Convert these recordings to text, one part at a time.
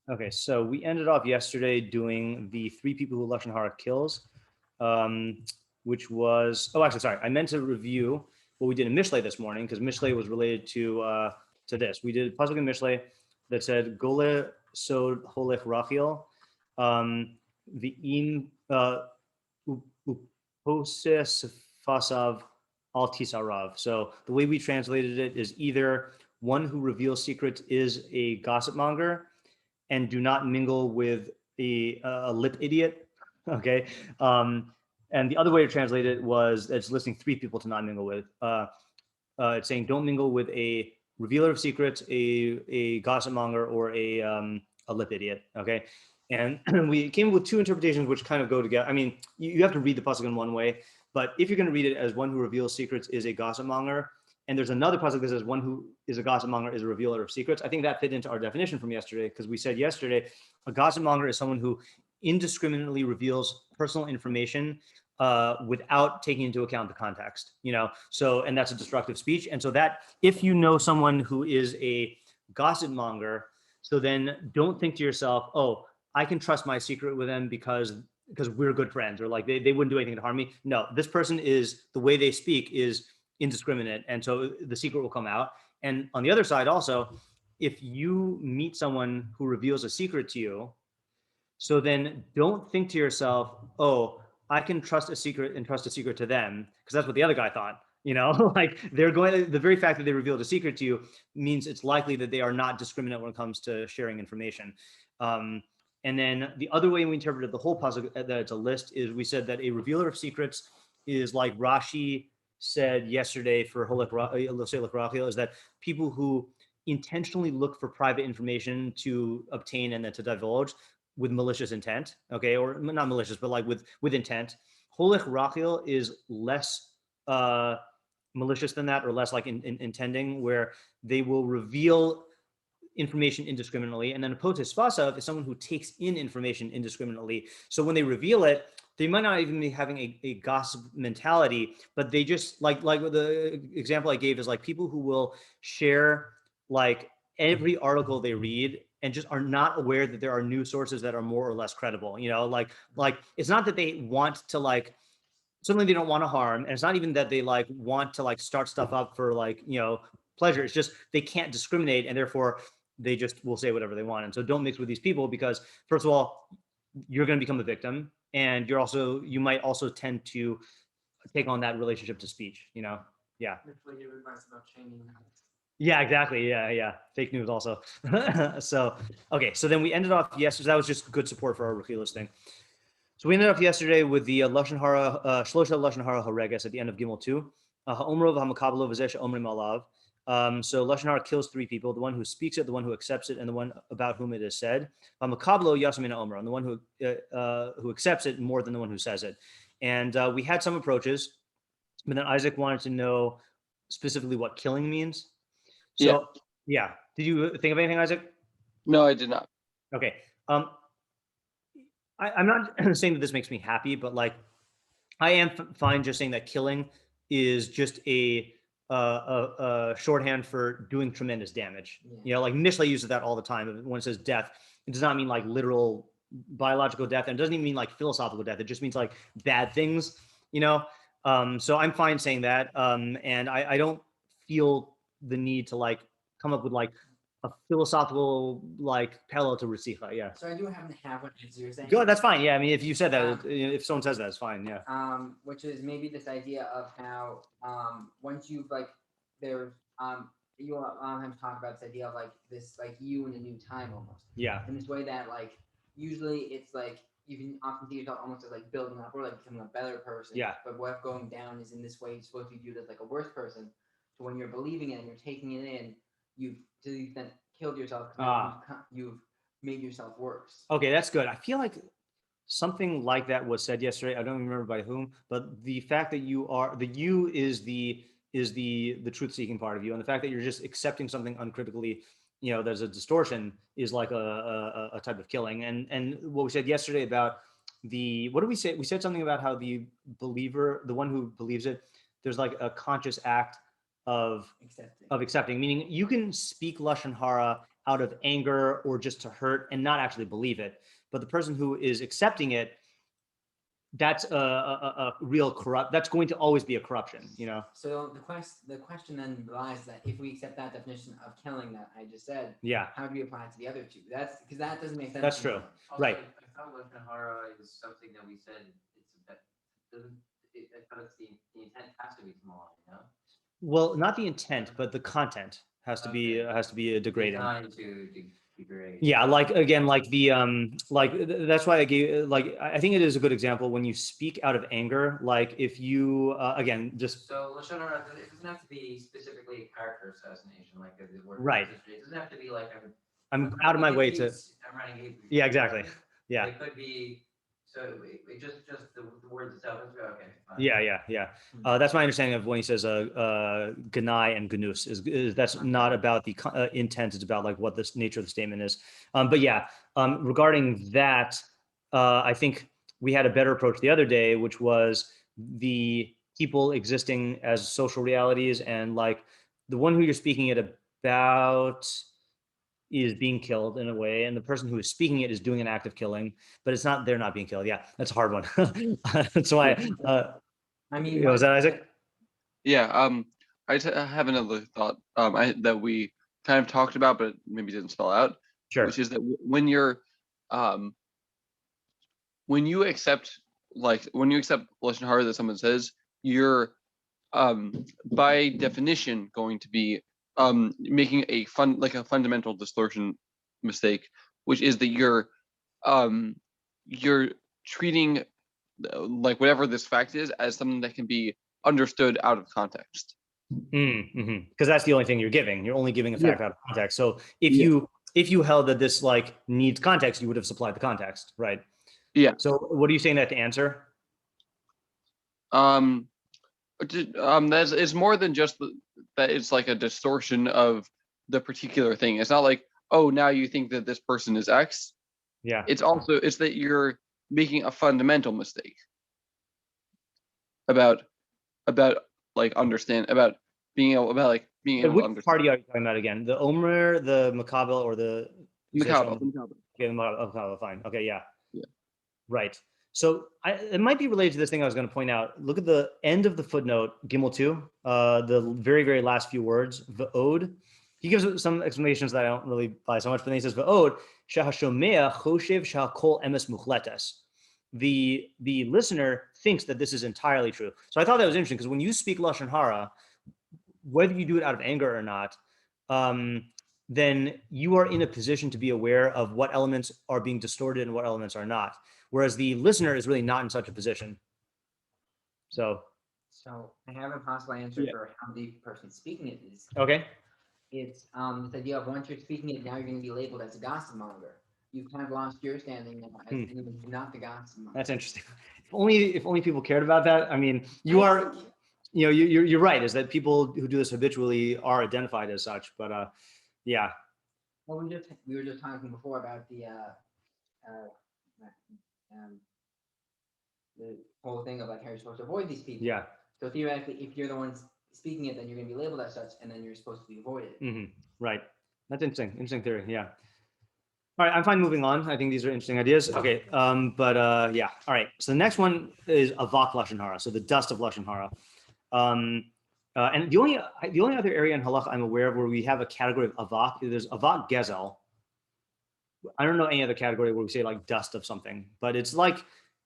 Okay, so we ended off yesterday doing the three people who Lashon Hara kills, which was, actually, sorry, I meant to review what we did in Mishlei this morning, because Mishlei was related to this. We did pasuk in Mishlei that said, Gole sod holech rachil, the in uposes fasav al tisarav. So the way we translated it is either one who reveals secrets is a gossip monger, and do not mingle with a lip idiot. Okay. And the other way to translate it was it's listing three people to not mingle with. It's saying don't mingle with a revealer of secrets, a gossip monger, or a lip idiot. Okay. And we came up with two interpretations which kind of go together. I mean, you have to read the pasuk in one way, but if you're going to read it as one who reveals secrets is a gossip monger, and there's another pasuk that says one who is a gossip monger is a revealer of secrets, I think that fit into our definition from yesterday, because we said yesterday a gossip monger is someone who indiscriminately reveals personal information without taking into account the context, so, and that's a destructive speech. And so that if you know someone who is a gossip monger, so then don't think to yourself, oh, I can trust my secret with them because we're good friends, or like they wouldn't do anything to harm me. No, this person is, the way they speak is indiscriminate, and so the secret will come out. And on the other side also, if you meet someone who reveals a secret to you, so then don't think to yourself, oh, I can trust a secret and trust a secret to them, because that's what the other guy thought. Like they're going, the very fact that they revealed a secret to you means it's likely that they are not discriminate when it comes to sharing information. And then the other way we interpreted the whole pasuk that it's a list is we said that a revealer of secrets is like Rashi said yesterday for Holech Rachil, is that people who intentionally look for private information to obtain and then to divulge with malicious intent, okay, or not malicious, but like with intent. Holech Rachil is less malicious than that, or less like intending, where they will reveal information indiscriminately. And then a potes fasav is someone who takes in information indiscriminately. So when they reveal it, they might not even be having a gossip mentality, but they just like the example I gave is like people who will share like every article they read and just are not aware that there are news sources that are more or less credible. Like it's not that they want to like, certainly they don't want to harm, and it's not even that they like want to like start stuff up for like pleasure. It's just they can't discriminate, and therefore they just will say whatever they want. And so don't mix with these people, because first of all, you're going to become a victim, and you might also tend to take on that relationship to speech. Yeah. It's like your advice about changing. Yeah, exactly. Yeah. Fake news also. So, okay. So then we ended off yesterday. So that was just good support for our Rechilas thing. So we ended up yesterday with the Lashon Hara, Shlosha Lashon Hara Hareges at the end of Gimel 2. Ha'omrov ha'makabelo v'zeh omrim alav. So Lashon Hara kills three people: the one who speaks it, the one who accepts it, and the one about whom it is said. Ha'makabelo yasamina omra, and the one who accepts it more than the one who says it. And we had some approaches, but then Isaac wanted to know specifically what killing means. So yeah. Did you think of anything, Isaac? No, I did not. Okay. I'm not saying that this makes me happy, but like I am fine just saying that killing is just a shorthand for doing tremendous damage. Like Mishlei uses that all the time. When it says death, it does not mean like literal biological death, and it doesn't even mean like philosophical death. It just means like bad things. So I'm fine saying that, and I don't feel the need to like come up with like a philosophical like parallel to Resicha. Yeah. So I do happen to have one as you're saying. Good, that's fine. Yeah, I mean, if you said that, if someone says that, it's fine. Yeah. Which is maybe this idea of how once you've like there's you have talked about this idea of like this like you in a new time almost. Yeah. In this way that like usually it's like you can often see yourself almost as like building up or like becoming a better person. Yeah. But what going down is in this way you're supposed to be viewed as like a worse person. So when you're believing it and you're taking it in, you've to the extent killed yourself because you've made yourself worse. Okay, that's good. I feel like something like that was said yesterday. I don't remember by whom, but the fact that you is the truth-seeking part of you, and the fact that you're just accepting something uncritically, there's a distortion, is like a type of killing. And what we said yesterday about what did we say? We said something about how the believer, the one who believes it, there's like a conscious act of accepting, meaning you can speak Lashon Hara out of anger or just to hurt and not actually believe it. But the person who is accepting it, that's a real corrupt. That's going to always be a corruption, you know. So the question then lies that if we accept that definition of killing that I just said, Yeah, how do we apply it to the other two? That's because that doesn't make sense. that's to true. me. Also, Right. I thought chavurah is something that we said I thought it's the intent has to be small, you know? Well, not the intent, but the content has to be degrading. Designed to degrade. Yeah, like again, like the that's why I gave I think it is a good example when you speak out of anger. Like if you again just So lashon hara, it doesn't have to be specifically a character assassination, like the word. Right. It doesn't have to be like I'm out of my way to. I'm running hate. Yeah, exactly. Yeah. It could be. So it just the words itself. Okay. Fine. Yeah. That's my understanding of when he says ganai and ganus is that's not about the intent. It's about like what the nature of the statement is. But yeah, regarding that, I think we had a better approach the other day, which was the people existing as social realities, and like the one who you're speaking it about is being killed in a way, and the person who is speaking it is doing an act of killing, but it's not, they're not being killed. Yeah, that's a hard one. That's why, I mean, was that Isaac? Yeah, I have another thought that we kind of talked about, but maybe didn't spell out. Sure. Which is that when you accept lashon hara that someone says, you're by definition going to be making a fundamental distortion mistake, which is that you're treating like whatever this fact is as something that can be understood out of context. Because that's the only thing you're giving. You're only giving a fact out of context. So if you held that this like needs context, you would have supplied the context, right? Yeah. So what are you saying that to answer? That's it's more than just that. It's like a distortion of the particular thing. It's not like, oh, now you think that this person is X. Yeah. It's that you're making a fundamental mistake about being able to Which understand. party are you talking about again? The Omer, the Makabel, or the Makabel. Okay, the Makabel, fine. Okay, yeah. Yeah. Right. So it might be related to this thing I was going to point out. Look at the end of the footnote, Gimel 2, the very, very last few words, V'od. He gives some explanations that I don't really buy so much, but then he says, V'od, shahashomea choshev shahakol emes muchletes. The listener thinks that this is entirely true. So I thought that was interesting, because when you speak lashon hara, whether you do it out of anger or not, then you are in a position to be aware of what elements are being distorted and what elements are not. Whereas the listener is really not in such a position. So I have a possible answer for how the person speaking it is. Okay. It's this idea of once you're speaking it, now you're going to be labeled as a gossip monger. You've kind of lost your standing now as anyone who's not the gossip monger. That's interesting. If only people cared about that. I mean, you're right, is that people who do this habitually are identified as such, but yeah. Well, we were just talking before about the whole thing of like how you're supposed to avoid these people. Yeah. So theoretically, if you're the ones speaking it, then you're going to be labeled as such, and then you're supposed to be avoided. Right. That's interesting. Interesting theory. Yeah. All right. I'm fine moving on. I think these are interesting ideas. Okay. Yeah. All right. So the next one is Avak Lashon hara. So the dust of Lashon hara. And the only other area in halakha I'm aware of where we have a category of avak, there's avak gezel. I don't know any other category where we say like dust of something, but it's like,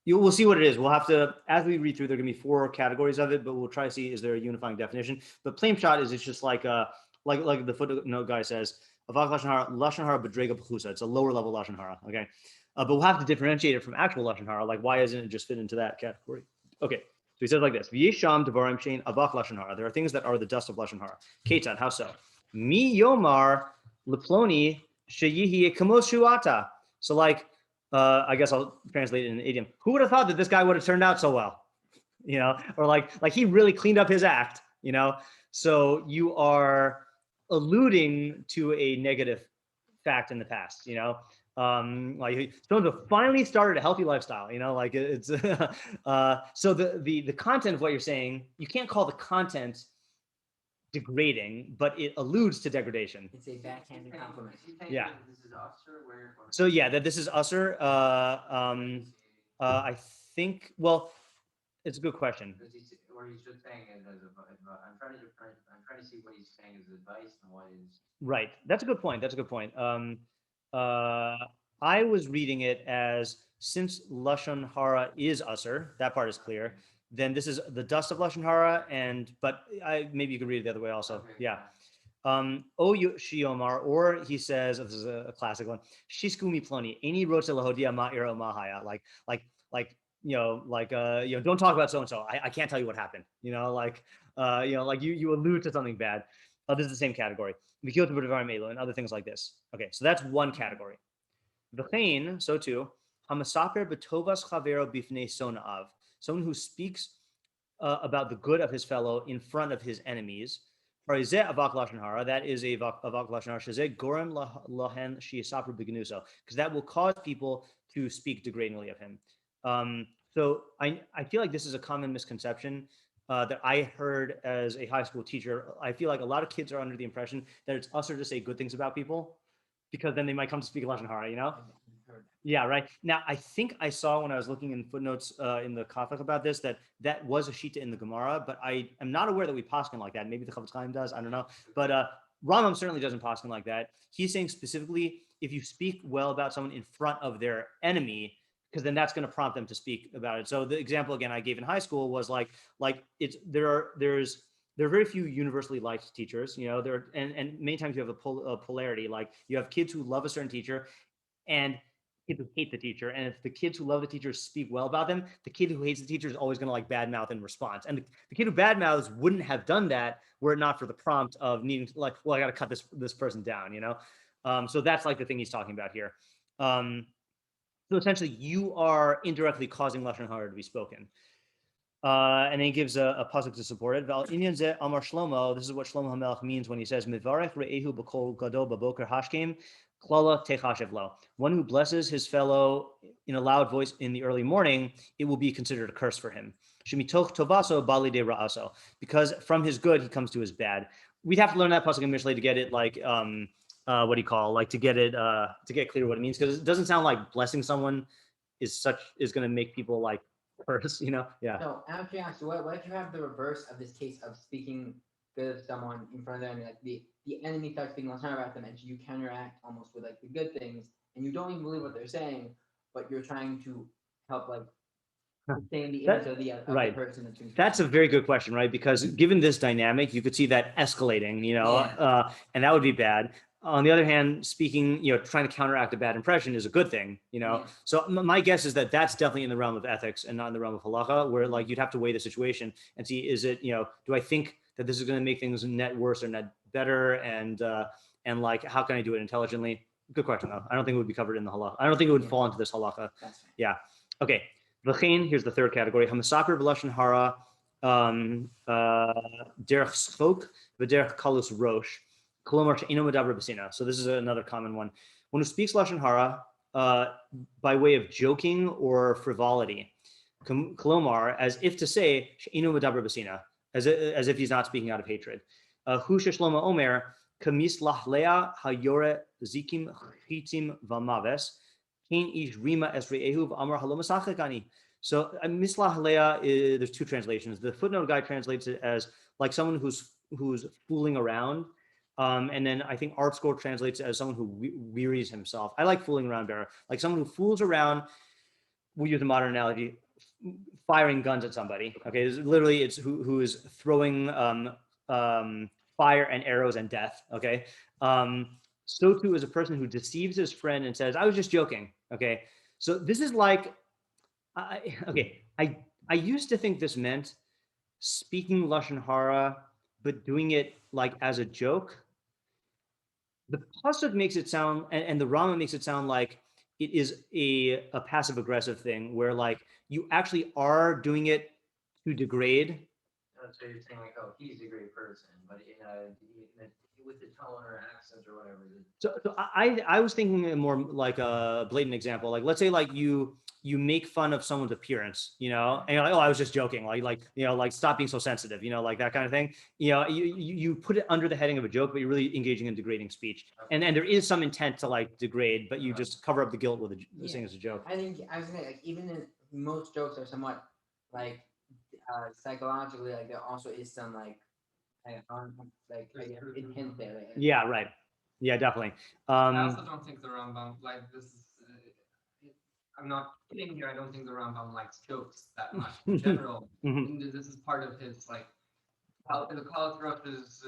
we'll see what it is. We'll have to, as we read through, there are gonna be 4 categories of it, but we'll try to see, is there a unifying definition? But plain shot is, it's just like the footnote guy says, avak lashon hara b'drega b'chusa. It's a lower level lashon hara, okay? But we'll have to differentiate it from actual lashon hara. Like, why isn't it just fit into that category? Okay. So he says like this: V'yesham devarim shein avak lashon hara. There are things that are the dust of lashon hara. Ketzad, how so? Mi yomar leploni sheyihi kamos shuata. So like, I guess I'll translate it in an idiom. Who would have thought that this guy would have turned out so well? You know, or like he really cleaned up his act. You know, so you are alluding to a negative fact in the past. You know. Like someone finally started a healthy lifestyle, you know, like it's so the content of what you're saying, you can't call the content degrading, but it alludes to degradation. It's a backhanded compliment. Yeah. This is usher, where. So yeah, that this is usher. I think. Well, it's a good question. Or he's just saying it as I'm trying to see what he's saying as advice and what is. Right. That's a good point. That's a good point. I was reading it as since Lashon Hara is usher, that part is clear. Then this is the dust of Lashon Hara, but maybe you could read it the other way also. Okay, Yeah. O Shiomar, or he says, this is a classic one, Shiskumi Ploni, any rote lahodia ma'ir o mahaya, don't talk about so and so. I can't tell you what happened. You allude to something bad. This is the same category. And other things like this. Okay, so that's one category. V'chein, so too, hamasaper betovas chavero bifnei sonaav, someone who speaks about the good of his fellow in front of his enemies. Avak Lashon Hara, that is a Avak Lashon Hara, shezeh gorem lahen sheyisaper bekius, because that will cause people to speak degradingly of him. So I feel like this is a common misconception that I heard as a high school teacher. I feel like a lot of kids are under the impression that it's usher to say good things about people, because then they might come to speak Lashon Hara, Yeah, right. Now, I think I saw when I was looking in footnotes in the Kafach about this, that was a shita in the Gemara, but I am not aware that we paskin like that. Maybe the Chafetz Chaim does, I don't know. But Rambam certainly doesn't paskin like that. He's saying specifically, if you speak well about someone in front of their enemy, because then that's going to prompt them to speak about it. So the example, again, I gave in high school was there are very few universally liked teachers, and many times you have a polarity. Like you have kids who love a certain teacher and kids who hate the teacher. And if the kids who love the teacher speak well about them, the kid who hates the teacher is always going to badmouth in response. And the kid who badmouths wouldn't have done that were it not for the prompt of needing to I got to cut this person down, So that's the thing he's talking about here. So essentially, you are indirectly causing Lashon Hara to be spoken. And then he gives a pasuk to support it. Amar Shlomo, this is what Shlomo HaMelech means when he says, Mivarech re'ehu b'kol gadol b'boker hashkem, klala techashev lo. One who blesses his fellow in a loud voice in the early morning, it will be considered a curse for him. Shemitoch tovaso bali de ra'aso. Because from his good, he comes to his bad. We'd have to learn that pasuk in Mishlei to get it to get clear what it means, because it doesn't sound like blessing someone is going to make people curse, Yeah. So out of curiosity, what if you have the reverse of this case of speaking good of someone in front of them, the enemy starts speaking lashon about them, and you counteract almost with the good things, and you don't even believe what they're saying, but you're trying to help sustain the image of the right. person that's a very good question, right? Because given this dynamic, you could see that escalating, and that would be bad. On the other hand, speaking, trying to counteract a bad impression is a good thing, Yeah. So my guess is that that's definitely in the realm of ethics and not in the realm of halacha, where you'd have to weigh the situation and see, is it, do I think that this is going to make things net worse or net better, and how can I do it intelligently? Good question, though. I don't think it would be covered in the halacha. I don't think it would fall into this halacha. That's right. Yeah. Okay. V'chein, here's the third category. Hamasaper b'lashon hara derech schok v'derech kalus rosh. So this is another common one. One who speaks lashon hara by way of joking or frivolity, kolomar, as if to say she'inu medaber b'sina, as if he's not speaking out of hatred. Hu sheshlomo omer kamislach lea hayore zikim chitzim v'maves kein ish rima esre'ehu v'amar halomasachekani. So mislah lea, there's two translations. The footnote guy translates it as someone who's fooling around. And then I think Art Score translates it as someone who wearies himself. I like fooling around better. Someone who fools around, we'll use a modern analogy, firing guns at somebody. Okay, it's who is throwing fire and arrows and death. Okay, so too is a person who deceives his friend and says, "I was just joking." Okay, so this is I used to think this meant speaking lashon hara, but doing it as a joke. The pasuk makes it sound, and the Rambam makes it sound like it is a passive aggressive thing, where you actually are doing it to degrade. So you're saying he's a great person, but with the tone or accent or whatever. So I was thinking more like a blatant example. Let's say you you make fun of someone's appearance, and you're like, oh, I was just joking, like stop being so sensitive, like that kind of thing. You put it under the heading of a joke, but you're really engaging in degrading speech, and there is some intent to like degrade, but you just cover up the guilt with saying it's a joke. I think I was gonna say, like, even in most jokes are somewhat like psychologically, like there also is some intent there. Yeah, right. Yeah, definitely. I also don't think the Rambam this is. I'm not kidding here. I don't think the Rambam likes jokes that much in general. This is part of his the chalurah is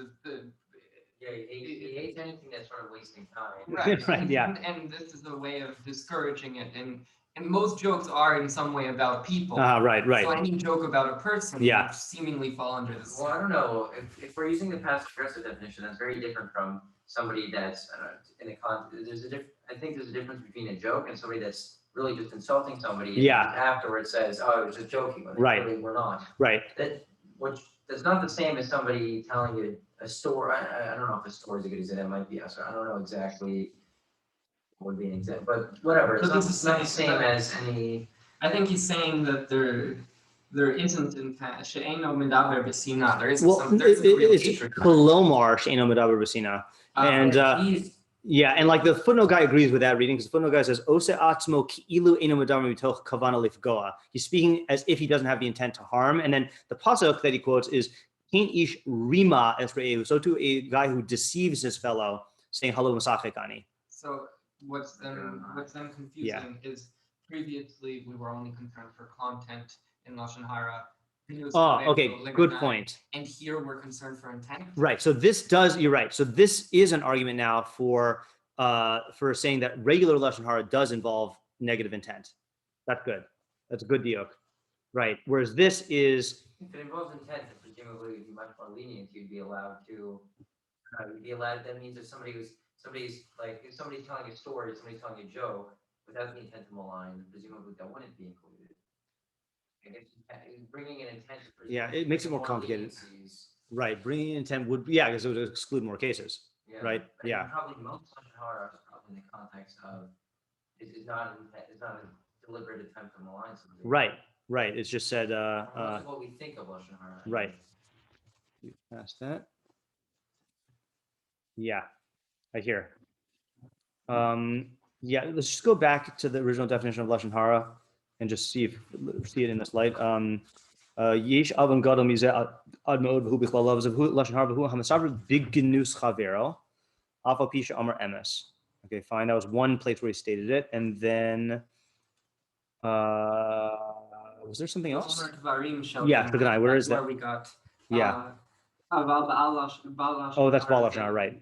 Yeah, he hates anything that's sort of wasting time. right. Right, yeah. And this is a way of discouraging it. And most jokes are in some way about people. Right. So any joke about a person would seemingly fall under this. Well, I don't know. If we're using the passive aggressive definition, that's very different from somebody that's in a I think there's a difference between a joke and somebody that's really just insulting somebody. And afterwards says, "Oh, I was just joking," but they really were not. Right. That's not the same as somebody telling you a story. I don't know if a story is a good example. That might be. So I don't know exactly what would be an example, but whatever. It's not the same as any. I think he's saying that there isn't intent. She'eino medaber b'sina. There isn't it's kolomar she'eino medaber b'sina, and and like the footnote guy agrees with that reading, because the footnote guy says ose atzmo ki'ilu eino medaber mitoch kavana lifgoa. He's speaking as if he doesn't have the intent to harm, and then the pasuk that he quotes is Kain ish rima es re'ehu. So to a guy who deceives his fellow, saying halu masachekani. So what's then confusing is previously we were only concerned for content in Lashon Hara. Okay, good point. And here we're concerned for intent. Right. So you're right. So this is an argument now for saying that regular Lashon Hara does involve negative intent. That's good. That's a good diuk. Right. Whereas this is. If it involves intent, then presumably you'd be much more lenient. You'd be allowed to. That means if somebody's telling a story, somebody's telling a joke without the intent to malign, presumably that wouldn't be included. Bringing an intent. It makes it more complicated. Right, bringing in intent would because it would exclude more cases. Right. Probably most Lashon Hara is probably in the context of it's not a deliberate attempt to malign somebody. Right. It's just said. Most of what we think of Lashon Hara. Right. You passed that. Yeah, I hear. Let's just go back to the original definition of Lashon Hara and just see it in this light. Yesh avan gadol mizeh ad me'od v'hu bichlal lav zevhu Lashon Hara v'hu hamasaver bekius chavurah afal pi she'amar emes. Okay, fine. That was one place where he stated it, and then was there something else? Yeah, where is that? Where we got. Oh, that's Baal Lashon Hara, right?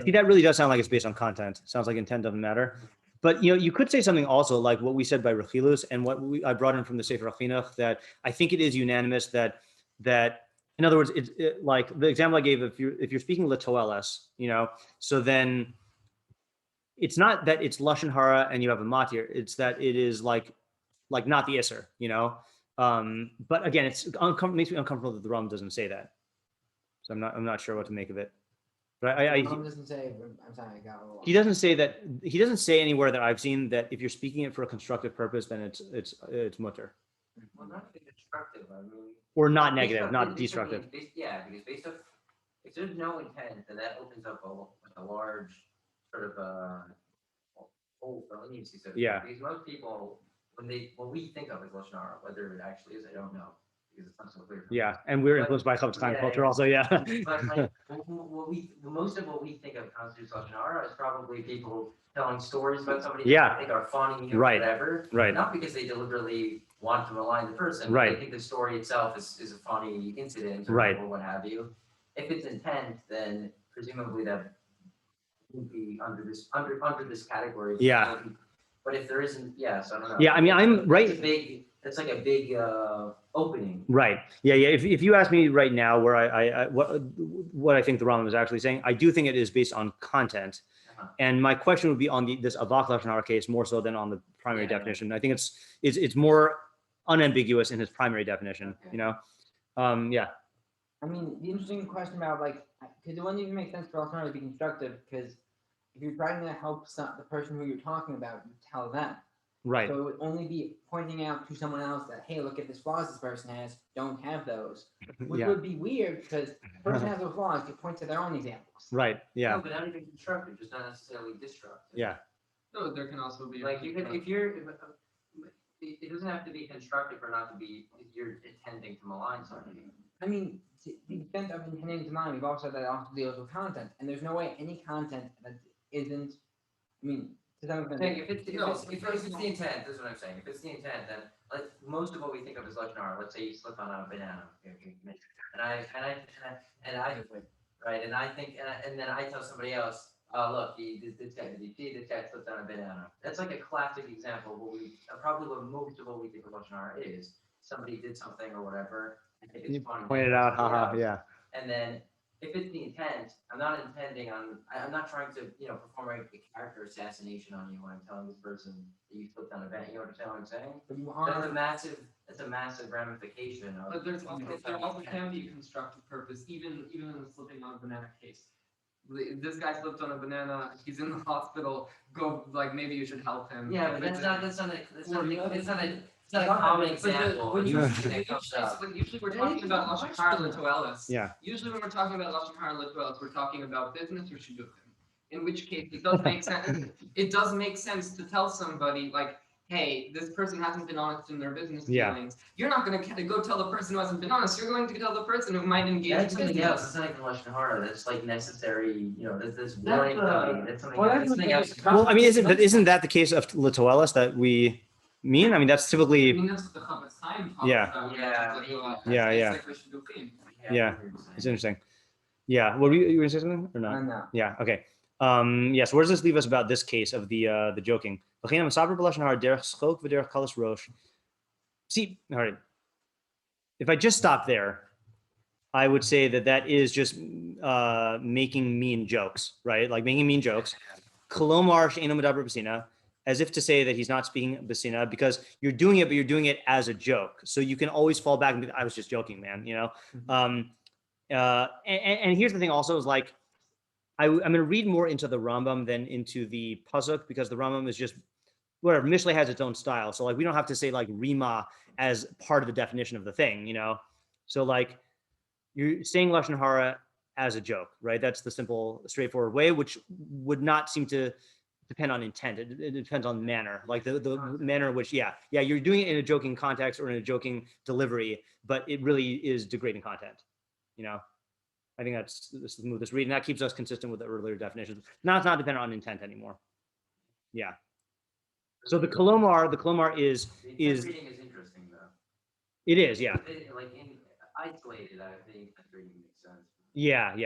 See, that really does sound like it's based on content. Sounds like intent doesn't matter. But you could say something also like what we said by Hilchos and what I brought in from the Sefer HaChinuch, that I think it is unanimous that in other words, like the example I gave, if you're speaking latoeles, so then it's not that it's Lashon Hara and you have a matir, it's that it is like not the Isser, but again, makes me uncomfortable that the Rambam doesn't say that. So I'm not sure what to make of it. But doesn't say. I'm sorry, I got a little. He doesn't say that. He doesn't say anywhere that I've seen that if you're speaking it for a constructive purpose, then it's mutter. Well, not destructive. I mean. Or not negative, not destructive. Because if there's no intent, then that opens up a large sort of hole for leniency. Because most people, when we think of as Lashon Hara, whether it actually is, I don't know. Because it's not so clear. Yeah, and we're influenced by time culture also. Yeah. But most of what we think of constitutes Lashon Hara is probably people telling stories about somebody that they think are funny or whatever. Right. Not because they deliberately want to malign the person. Right. But they think the story itself is a funny incident or what have you. If it's intent, then presumably that would be under this category. Yeah. But if there isn't, so I don't know. Yeah, I mean, I'm right. That's like a big opening. Right. Yeah. If you ask me right now where what I think the Rambam is actually saying, I do think it is based on content. And my question would be on this Avak Lashon Hara case more so than on the primary definition. I think it's more unambiguous in his primary definition. I mean, the interesting question about because it wouldn't even make sense for Lashon Hara to be constructive, because if you're trying to help the person who you're talking about, you tell them. Right. So it would only be pointing out to someone else that, hey, look at this flaws this person has, don't have those. Which Yeah. would be weird because the person has those flaws, you point to their own examples. Right. Yeah. No, but not even constructive, just not necessarily destructive. Yeah. No, there can also be Like you could, it doesn't have to be constructive or not to be, if you're intending to malign somebody. I mean, to the extent of intending to mind, we've also said that it also deals with content. And there's no way any content that isn't, I mean, to some extent. If it's the intent, this is what I'm saying. If it's the intent, then like most of what we think of as lashon hara, let's say you slip on a banana, and I right, and I think, and then I tell somebody else, oh look, this guy slipped on a banana. That's like a classic example of what we probably what most of what we think of lashon hara is. Somebody did something or whatever. I think it's funny. Pointed out, haha, yeah. And then if it's the intent, I'm not trying to, perform a character assassination on you when I'm telling this person that you slipped on a banana. You understand what I'm saying? But you are, That's a massive ramification of. But there also can be a constructive purpose, even in the slipping on a banana case. This guy slipped on a banana. He's in the hospital. Go, like maybe you should help him. Yeah, but that's not a common example. Usually we're talking about lashon hara lituelis. Yeah. Usually when we're talking about lashon hara lituelis, we're talking about business or shidduchim. In which case, it does make sense. It does make sense to tell somebody like, hey, this person hasn't been honest in their business dealings. You're not going to go tell the person who hasn't been honest. You're going to tell the person who might engage That's in something business. else. It's not even lashon hara. That's like necessary. That's warning. That's something else. Well, I mean, isn't that the case of lituelis that we mean? I mean, that's I typically, mean, that's what the Chavurah talks Yeah. about. Yeah. It's like shidduchim. Yeah. It's interesting. Yeah. What were you going to say something or not? no. Yeah. Okay. Yes. Where does this leave us about this case of the joking? See, all right. If I just stop there, I would say that is just making mean jokes, right? Like making mean jokes. Kolomar she'eino medaber b'sina, as if to say that he's not speaking b'sina because you're doing it, but you're doing it as a joke. So you can always fall back and be, I was just joking, man. And here's the thing also is like, I'm going to read more into the Rambam than into the pasuk because the Rambam is just whatever. Mishle has its own style, so like we don't have to say like rima as part of the definition of the thing, So like you're saying lashon hara as a joke, right? That's the simple, straightforward way, which would not seem to depend on intent. It depends on manner, like the manner in which, you're doing it in a joking context or in a joking delivery, but it really is degrading content, I think that's the smoothest read, and that keeps us consistent with the earlier definitions. Now it's not dependent on intent anymore. Yeah. So the kolomar is reading is interesting though. It is, yeah. Like in isolated, I think that reading makes sense. Yeah.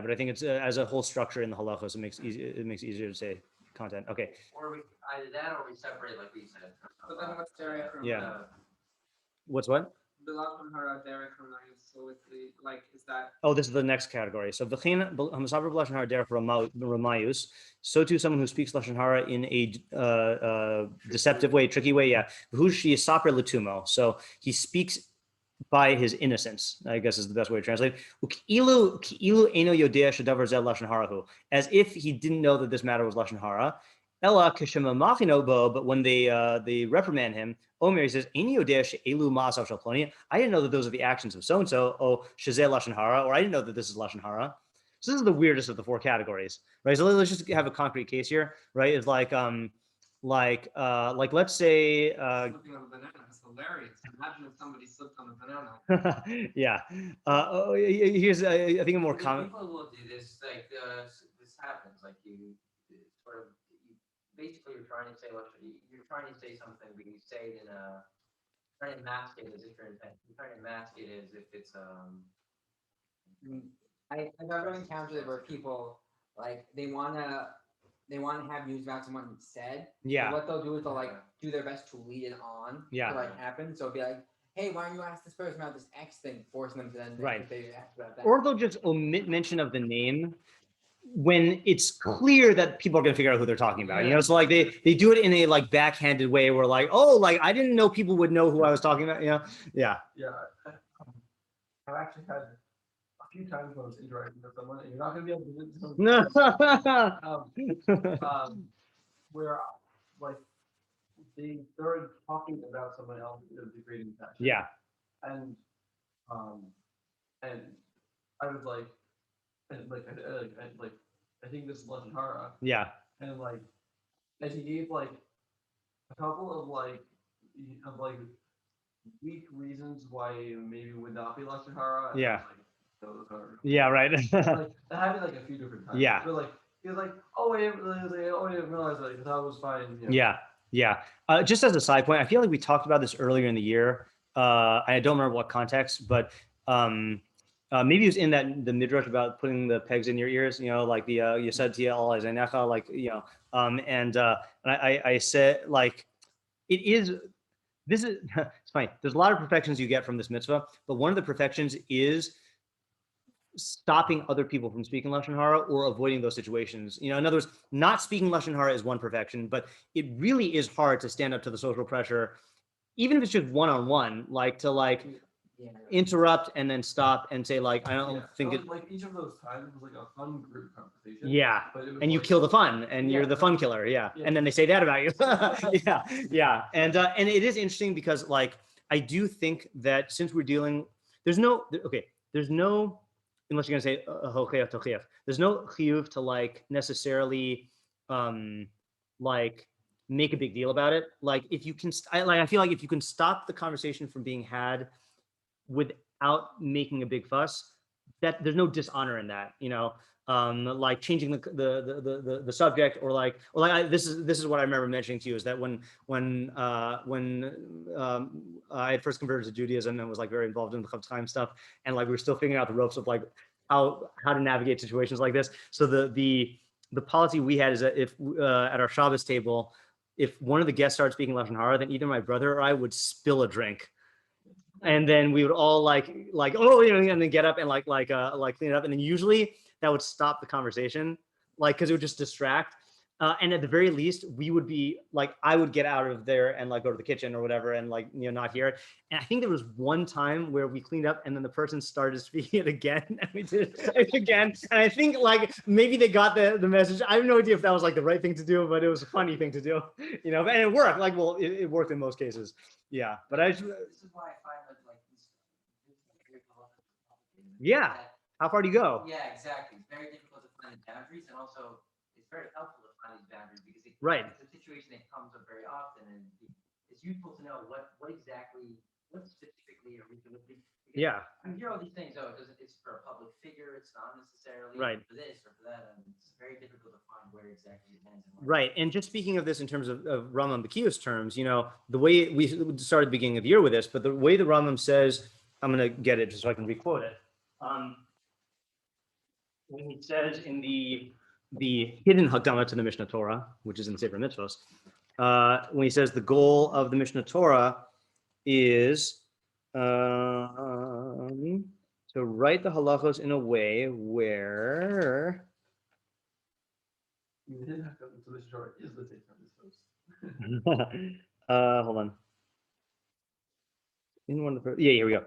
But I think it's as a whole structure in the halachos, it makes easier to say content. Okay. Or we either that or we separate like we said. But then what's derech from Yeah. What's what? the lashon hara derech ramayus? So it's the like is that? Oh, this is the next category. So v'chein hamasaber b'lashon hara derech ramayus. So too, someone who speaks lashon hara in a deceptive way, tricky way. Yeah. Who she is saper letumo. So he speaks by his innocence, I guess is the best way to translate. As if he didn't know that this matter was lashon hara. Ella but when they reprimand him, Omer, he says, I didn't know that those are the actions of so-and-so, lashon hara, or I didn't know that this is lashon hara. So this is the weirdest of the four categories, right? So let's just have a concrete case here, right? It's like let's say Slipping on a banana is hilarious. Imagine if somebody slipped on a banana. yeah. Here's I think a more common. People will do this, like this happens, like you sort of basically you're trying to say something, but you say it in a trying to mask it as if you're trying to mask it as if it's I've ever encountered it where people like they wanna have news about someone said. Yeah. So what they'll do is they'll like do their best to lead it on. Yeah. To like happen. So it'll be like, hey, why don't you ask this person about this X thing, forcing them to then Right. they ask about that. Or they'll just omit mention of the name when it's clear that people are going to figure out who they're talking about. So like they do it in a like backhanded way where like, oh, like I didn't know people would know who I was talking about. Yeah. Yeah, I've actually had a few times when I was interacting with someone, and you're not going to be able to do where like they started talking about someone else as a great infection. Yeah. And I was like, I think this is lashon hara. Yeah. And like, and he gave like a couple of weak reasons why maybe it would not be lashon hara. And Yeah. I was like, those are Yeah. Right. like that happened like a few different times. Yeah. But like he was like, oh, I didn't realize that. I thought it was fine. You know? Yeah. Yeah. Just as a side point, I feel like we talked about this earlier in the year. I don't remember what context, but maybe it was in the midrash about putting the pegs in your ears. You know, like the Yesed Tia Al Azainecha, like and I said like it is. This is it's funny. There's a lot of perfections you get from this mitzvah, but one of the perfections is stopping other people from speaking lashon hara or avoiding those situations. You know, in other words, not speaking lashon hara is one perfection, but it really is hard to stand up to the social pressure, even if it's just one-on-one, like to interrupt and then stop and say like, I don't think it. Like each of those times was like a fun group conversation. Yeah, but it was and you kill the fun, and you're the fun killer. Yeah, and then they say that about you. yeah, and it is interesting because like I do think that since we're dealing, there's no unless you're gonna say there's no chiyuv to like necessarily like make a big deal about it. Like if you can, I feel like if you can stop the conversation from being had without making a big fuss, that there's no dishonor in that, you know. Like changing the subject or this is what I remember mentioning to you is that when I had first converted to Judaism and was like very involved in the Chavurah time stuff, and like we were still figuring out the ropes of like how to navigate situations like this. So the policy we had is that if at our Shabbos table, if one of the guests started speaking lashon hara, then either my brother or I would spill a drink. And then we would all like oh, you know, and then get up and like clean it up, and then usually that would stop the conversation, like because it would just distract. And at the very least, we would be like, I would get out of there and like go to the kitchen or whatever, and like not hear it. And I think there was one time where we cleaned up, and then the person started speaking it again, and we did it again. And I think like maybe they got the message. I have no idea if that was like the right thing to do, but it was a funny thing to do, you know. And it worked. Like, well, it worked in most cases. Yeah, but this is why I find that like this yeah. How far do you go? Yeah, exactly. It's very difficult to find the boundaries, and also it's very helpful to find these boundaries because it's a situation that comes up very often, and it's useful to know what specifically are we doing. Yeah. I mean, hear all these things. Oh, it's for a public figure. It's not necessarily for this or for that, and it's very difficult to find where exactly it ends. Right, and just speaking of this in terms of Rambam bekius terms, you know, the way we started the beginning of the year with this, but the way the Rambam says, I'm going to get it just so I can requote it. When he says in the hidden Hakdama to the Mishnah Torah, which is in Sefer Mitzvos, when he says the goal of the Mishnah Torah is to write the halachos in a way where hold on. In one of the here we go.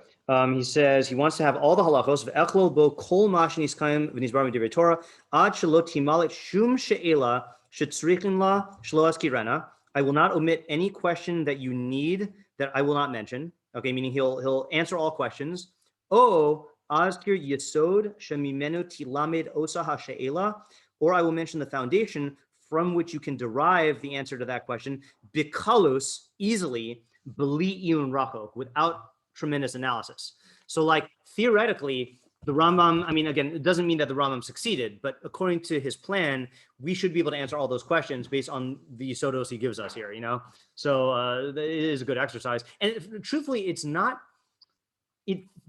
He says he wants to have all the halachos of echlo bo kol mashnis kaim v'nizbar midivei Torah ad shelo timalet shum she'ela shetzrichin la shelo askirena. I will not omit any question that you need that I will not mention. Okay, meaning he'll answer all questions. O azkir yesod shemimenu tilamed osa ha'she'ela, or I will mention the foundation from which you can derive the answer to that question bekius, easily, beli iyun rachok, without tremendous analysis. So like theoretically, the Rambam, I mean, again, it doesn't mean that the Rambam succeeded, but according to his plan, we should be able to answer all those questions based on the sodos he gives us here, you know? So it is a good exercise. And truthfully, it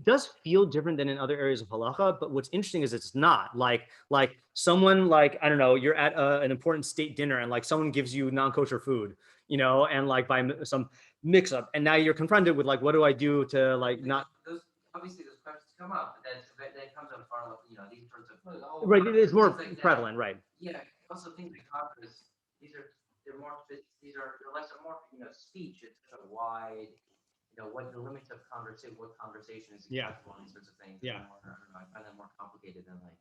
does feel different than in other areas of halacha, but what's interesting is it's not like someone like, I don't know, you're at an important state dinner and like someone gives you non-kosher food, you know, and like by some mix up, and now you're confronted with like, what do I do to like not? Obviously those questions come up, but that comes up far, you know, these sorts of right. It's more like prevalent, right? Yeah. Also things like chavurahs, they're less of more, you know, speech. It's such a wide, you what the limits of what conversation is Yeah. acceptable and these sorts of things. Yeah. More, I don't know, I find that more complicated than like.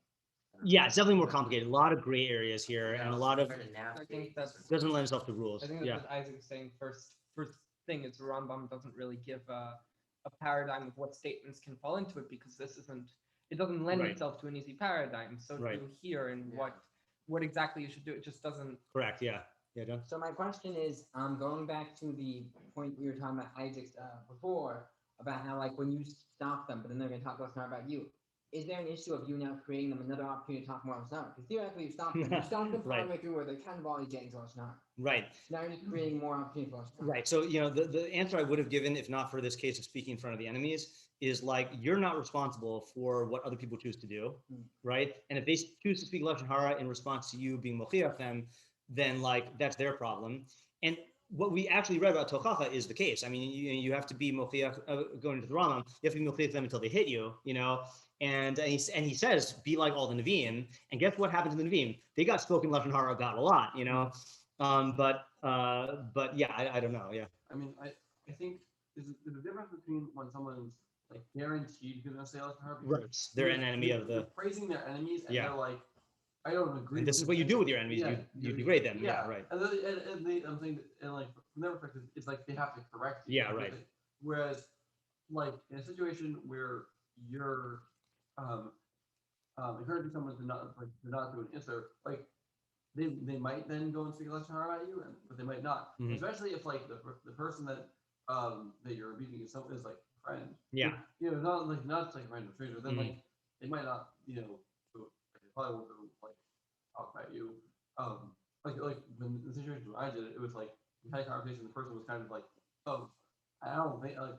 I don't Yeah, know. it's definitely more complicated. A lot of gray areas here, and a lot of Trying to navigate I think these that's- sorts of doesn't things. lend itself to rules. I think Yeah. that's what Isaac is saying. First thing is Rambam doesn't really give a paradigm of what statements can fall into it because it doesn't lend Right. itself to an easy paradigm. So Right. to hear and Yeah. what exactly you should do, it just doesn't. Correct. Yeah. Yeah. Done. So my question is, going back to the point we were talking about Isaac's before, about how like when you stop them, but then they're going to talk less about you. Is there an issue of you now creating them another opportunity to talk more about Because theoretically, you stop them Right. partway through where they're kind of already getting to Lashon. Right. Now you're just creating more opportunity for Lashon. Right. So, the answer I would have given, if not for this case of speaking in front of the enemies, is like, you're not responsible for what other people choose to do. Right. And if they choose to speak Lashon Hara in response to you being mochiach them, then like, that's their problem. And what we actually read about Tochacha is the case. I mean, you have to be mochiach, going to the Rambam, you have to be mochiach them until they hit you, and he says, be like all the Nevi'im. And guess what happens to the Nevi'im? They got spoken Lashon Hara about a lot, but yeah, I don't know. Yeah. I mean, I think there's a difference between when someone's like guaranteed going to say Lashon Hara. Right. They're an enemy of They're the. praising their enemies, and Yeah. they're like, I don't agree. And this with is what you do with your enemies. Yeah, You degrade them. Yeah. Right. And then I'm saying, and like from their perspective, it's like they have to correct you. Yeah, right. Whereas, like in a situation where you're encouraging someone to not do an answer, like they might then go and speak Lashon Hara at you, but they might not. Mhm. Especially if like the person that you're abusing is like a friend. Yeah. Not just like a random stranger. Then Mhm. like they might not, they probably won't go like talk about you. Like when the situation where I did it, it was like we had a conversation. The person was kind of like, oh, I don't think like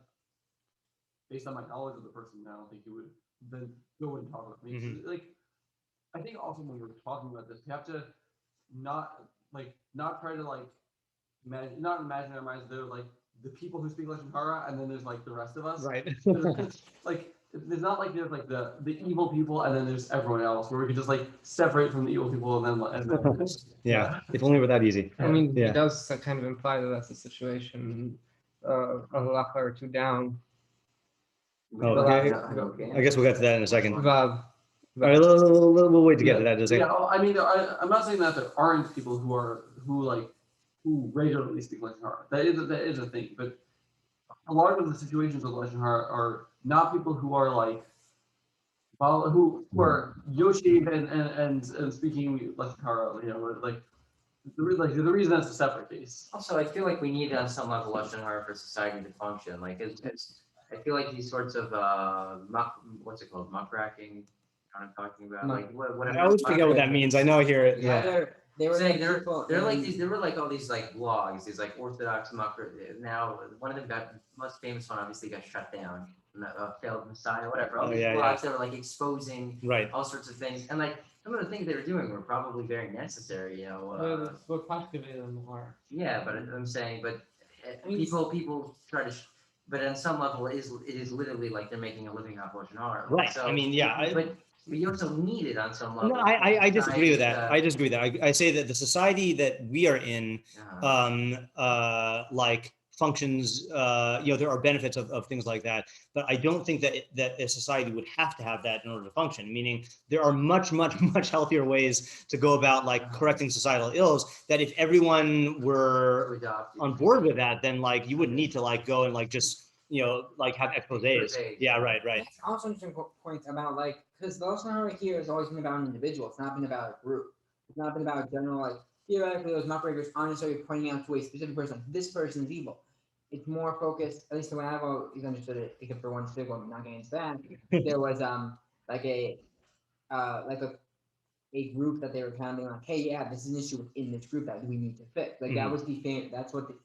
based on my knowledge of the person, I don't think he would then go and talk with me. So, like, I think also when we're talking about this, you have to not try to like not imagine in our minds they're like the people who speak Lashon Hara, and then there's like the rest of us. Right. Like there's not like there's like the evil people, and then there's everyone else, where we can just like separate from the evil people, and then Yeah. If only it were that easy. I mean, Yeah. it does kind of imply that that's a situation a halacha or two down. Oh, okay. I guess we'll get to that in a second. Vav. All right, we'll wait to get to that in a second. Yeah, I mean, I'm not saying that there aren't people who regularly speak Lashon Hara. That is a thing, but a lot of the situations of Lashon Hara are not people who are like, who are Yoshiv and speaking Lashon Hara. Like the reason that's a separate case. Also, I feel like we need on some level Lashon Hara for society to function. Like it's I feel like these sorts of what's it called, muckraking. I'm talking about like whatever. I always forget what that means. I know I hear it. Yeah. They were Saying like they're like these. There were like all these like blogs, these like Orthodox mucker. Now one of them got most famous one obviously got shut down. Failed Messiah, whatever. All Oh, these yeah, blogs that were like exposing Right. all sorts of things, and like some of the things they were doing were probably very necessary. We're cultivated in the heart. Yeah, but I'm saying, but people try to. But on some level, it is literally like they're making a living off Lashon Hara. Right. So, I mean, yeah. but you also need it on some level. No, I disagree with that. Besides, I disagree with that. I say that the society that we are in, like functions, there are benefits of things like that, but I don't think that a society would have to have that in order to function. Meaning there are much healthier ways to go about like correcting societal ills, that if everyone were on board with that, then like you wouldn't need to like go and like just, like have exposés. Yeah, right. That's also an interesting point about like, because the Lashon Hara here has always been about an individual. It's not been about a group. It's not been about general, like, theoretically those muckrakers aren't necessarily pointing out to a specific person, like, this person is evil. It's more focused, at least the way I've always understood it, except for one specific one, not getting into that. There was like a group that they were counting on, hey, yeah, this is an issue within this group that we need to fix. Like that was that's what the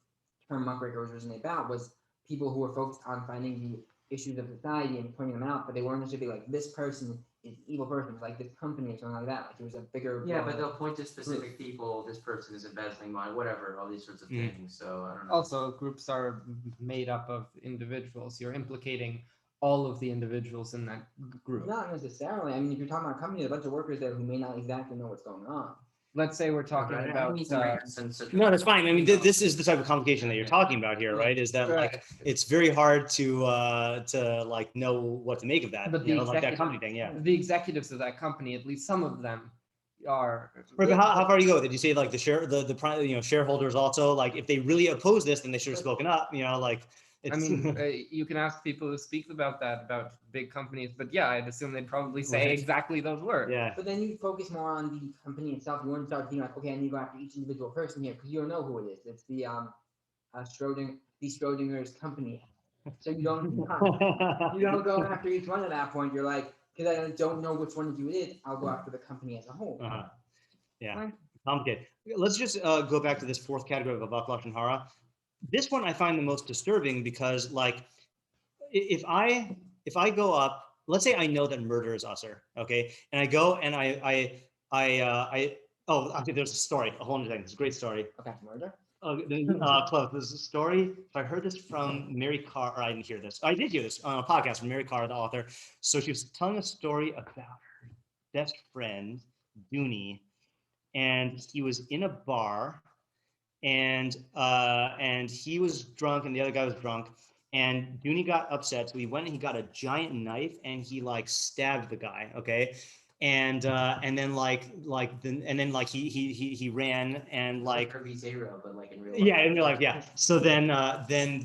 term muckraker was originally about, was people who were focused on finding the issues of society and pointing them out, but they weren't necessarily like, this person is an evil person, like this company or something like that. Like it was a bigger. Yeah, but they'll point to specific people. This person is embezzling money, whatever, all these sorts of things. So I don't know. Also, groups are made up of individuals. You're implicating all of the individuals in that group. Not necessarily. I mean, if you're talking about a company, there's a bunch of workers there who may not exactly know what's going on. let's say we're talking I about. need some sense of- No, that's fine. I mean, this is the type of complication that you're talking about here, right? Is that like it's very hard to like know what to make of that. But You the know, like that executive- company thing, yeah. The executives of that company, at least some of them, are. Right, but how far do you go? Did you say like the shareholders also, like if they really oppose this, then they should have spoken up, you know, like it's I mean, you can ask people who speak about that, about big companies, but yeah, I'd assume they'd probably say Right. exactly those words. yeah. But then you focus more on the company itself. You wouldn't start thinking like, okay, I need to go after each individual person here because you don't know who it is. It's the Schrodinger's company. So you don't go after each one at that point. You're like, because I don't know which one of you it is, I'll go after the company as a whole. Yeah, Fine. complicated. Let's just go back to this fourth category of Avak Lashon Hara. This one I find the most disturbing because, like, if I go up, let's say I know that murder is usher, okay, and I go and okay, there's a story, a whole other thing. It's a great story. Okay, murder. Close. There's a story. So I heard this from Mary Carr, or I didn't hear this. I did hear this on a podcast from Mary Carr, the author. So she was telling a story about her best friend, Dooney, and he was in a bar, and he was drunk, and the other guy was drunk, and Dooney got upset, so he went and he got a giant knife, and he like stabbed the guy, okay, and then he ran and like Kirby Zero, but like in real life. yeah, in real life, yeah. So then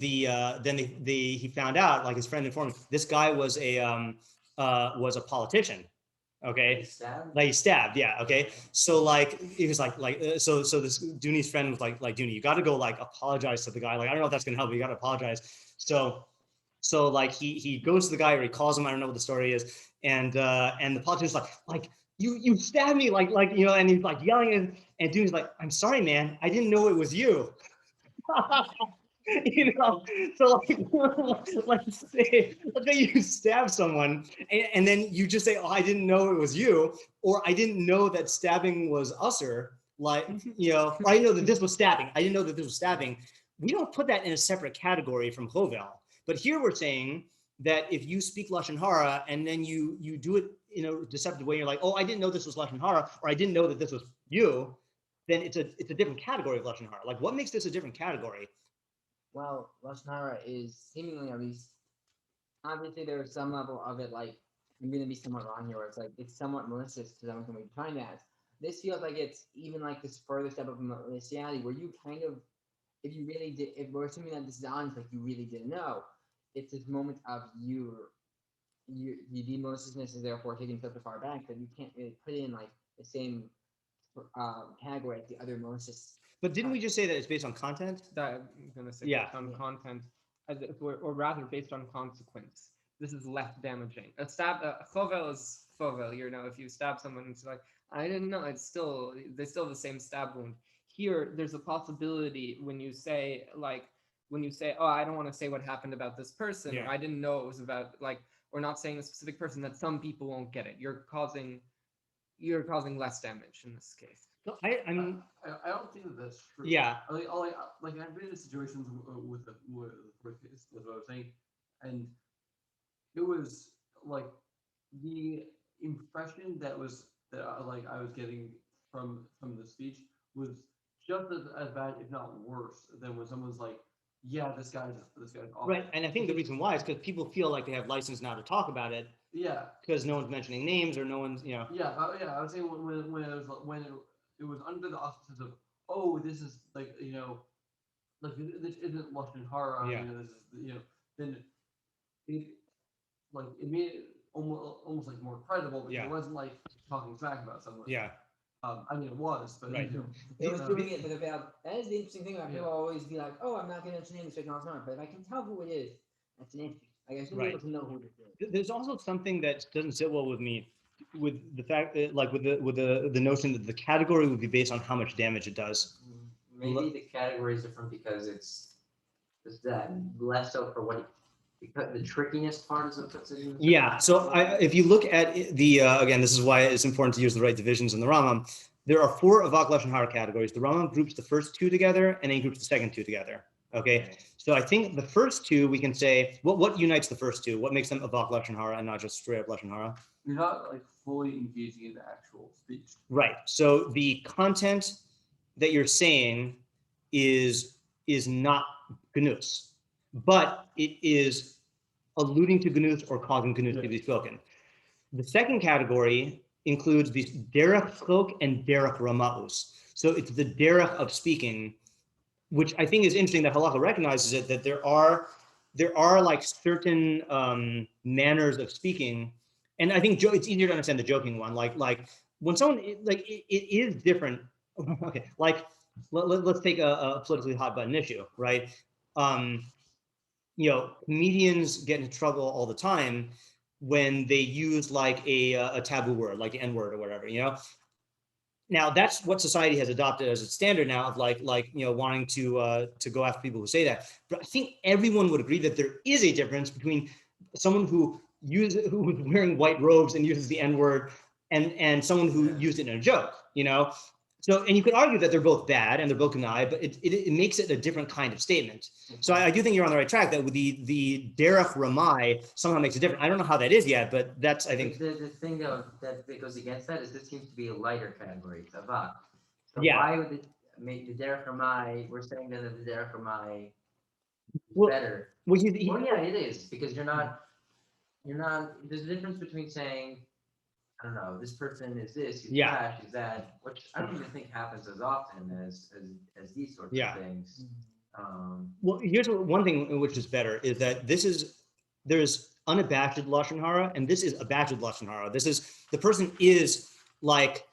he found out, like his friend informed him, this guy was a politician. Okay, like he stabbed, yeah. Okay, so like he was so this Dooney's friend was like Dooney, you got to go like apologize to the guy. Like I don't know if that's gonna help, but you got to apologize. So like he goes to the guy or he calls him. I don't know what the story is, and the politician's like you stabbed me, like you know, and he's like yelling, and Dooney's like, I'm sorry, man, I didn't know it was you. You know, so like let's say you stab someone and then you just say, oh, I didn't know it was you, or I didn't know that stabbing was usher, like, you know, or I didn't know that this was stabbing. I didn't know that this was stabbing. We don't put that in a separate category from chovel. But here we're saying that if you speak Lashon Hara and then you do it in a deceptive way, you're like, oh, I didn't know this was Lashon Hara, or I didn't know that this was you, then it's a different category of Lashon Hara. Like, what makes this a different category? Well, Lashon Hara is seemingly, at least, obviously there's some level of it, like, I'm going to be somewhat wrong here, where it's like, it's somewhat malicious to someone can be defined as. This feels like it's even like this further step of maliciousity, where you kind of, if we're assuming that this is honest, like you really didn't know, it's this moment of the maliciousness is therefore taken so far back that you can't really put in like the same category as the other malicious. But didn't we just say that it's based on content? That I'm gonna say Yeah. based on content, or rather based on consequence. This is less damaging. A chovel is chovel. You know, if you stab someone, it's like I didn't know. They still have the same stab wound. Here, there's a possibility when you say, oh, I don't want to say what happened about this person. Yeah. I didn't know it was about like, or not saying a specific person, that some people won't get it. You're causing less damage in this case. No, I mean, I don't think that's true. yeah. Like I've been in situations with case, that's what I was saying, and it was like the impression that I was getting from the speech was just as bad, if not worse, than when someone's like, yeah, this guy's awful. Right, and I think the reason why is because people feel like they have license now to talk about it Yeah. because no one's mentioning names or no one's, you know. Yeah, I was saying when it was under the auspices of, oh, this is like, you know, like this isn't Lashon Hara, Yeah. you know, this is, you know, then it made it almost like more credible because Yeah. it wasn't like talking smack about someone. Yeah. I mean, it was, but Right. you know, It was doing it, but that is the interesting thing about Yeah. people always be like, oh, I'm not going to mention names, but if I can tell who it is, that's an issue. Like I should be able Right. to know who it is. There's also something that doesn't sit well with me, with the fact that, like, with the notion that the category would be based on how much damage it does. Maybe the category is different because it's that less so for what because the trickiness part is what puts it in. Yeah. So if you look at the again, this is why it's important to use the right divisions in the Rambam. There are 4 Avak Lashon Hara categories. The Rambam groups the first 2 together and then groups the second 2 together. Okay. So I think the first 2 we can say what unites the first 2? What makes them Avak Lashon Hara and not just straight up Lashon Hara? you're not like fully engaging in the actual speech. Right. So the content that you're saying is not gnus, but it is alluding to gnus or causing gnus to be spoken. The second category includes the derech chok and derech ramaus. So it's the derech of speaking, which I think is interesting that halacha recognizes it, that there are like certain manners of speaking, and I think it's easier to understand the joking one. Like when someone it is different. Okay, like let's take a politically hot button issue, right? Comedians get into trouble all the time when they use like a taboo word, like the N-word or whatever, Now that's what society has adopted as its standard now of wanting to go after people who say that. But I think everyone would agree that there is a difference between someone who's wearing white robes and uses the N-word and someone who used it in a joke, So, and you could argue that they're both bad and they're both kanai, but it makes it a different kind of statement. So I do think you're on the right track that with the derech ramai somehow makes it different. I don't know how that is yet, but that's, I think. The thing that goes against that is this seems to be a lighter category, avak. So Yeah. why would it make the derech ramai, we're saying that the derech ramai better. Well, yeah, it is, because you're not, there's a difference between saying, I don't know, this person is this, he's trash, he's that, which I don't even think happens as often as these sorts of things. Well, here's one thing which is better is that there's unabashed lashon hara, and this is abashed lashon hara. This is the person is like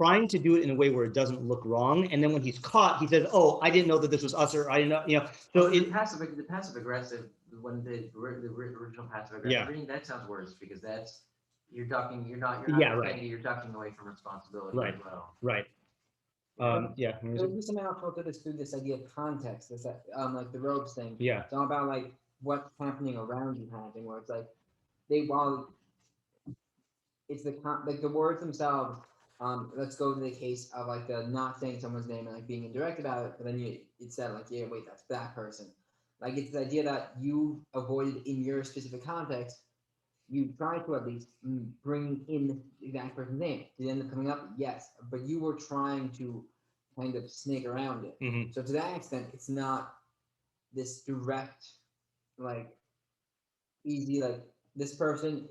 trying to do it in a way where it doesn't look wrong, and then when he's caught, he says, "Oh, I didn't know that this was us," or "I didn't know," So the passive aggressive, when the original passive aggressive reading, that sounds worse because that's you're ducking. You're not defending. You're ducking away from responsibility as well. Right. There would be something I'll filter this through this idea of context. This like the robes thing. Yeah. It's all about like what's happening around you, kind of thing. Where it's like it's the words themselves. Let's go to the case of like the not saying someone's name and like being indirect about it, but then it said like, yeah, wait, that's that person. Like it's the idea that you avoided in your specific context. You try to at least bring in the exact person's name. Did it end up coming up? Yes, but you were trying to kind of snake around it. Mm-hmm. So to that extent, it's not this direct, like easy. Like this person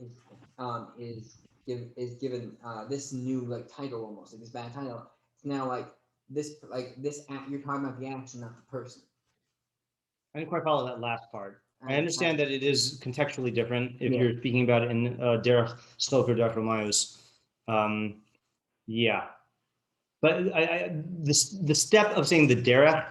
is given this new like title almost like this bad title. It's now like this you're talking about the action, not the person. I didn't quite follow that last part. I understand that it is contextually different if you're speaking about it in derech chok or derech ramayos. But the step of saying the derech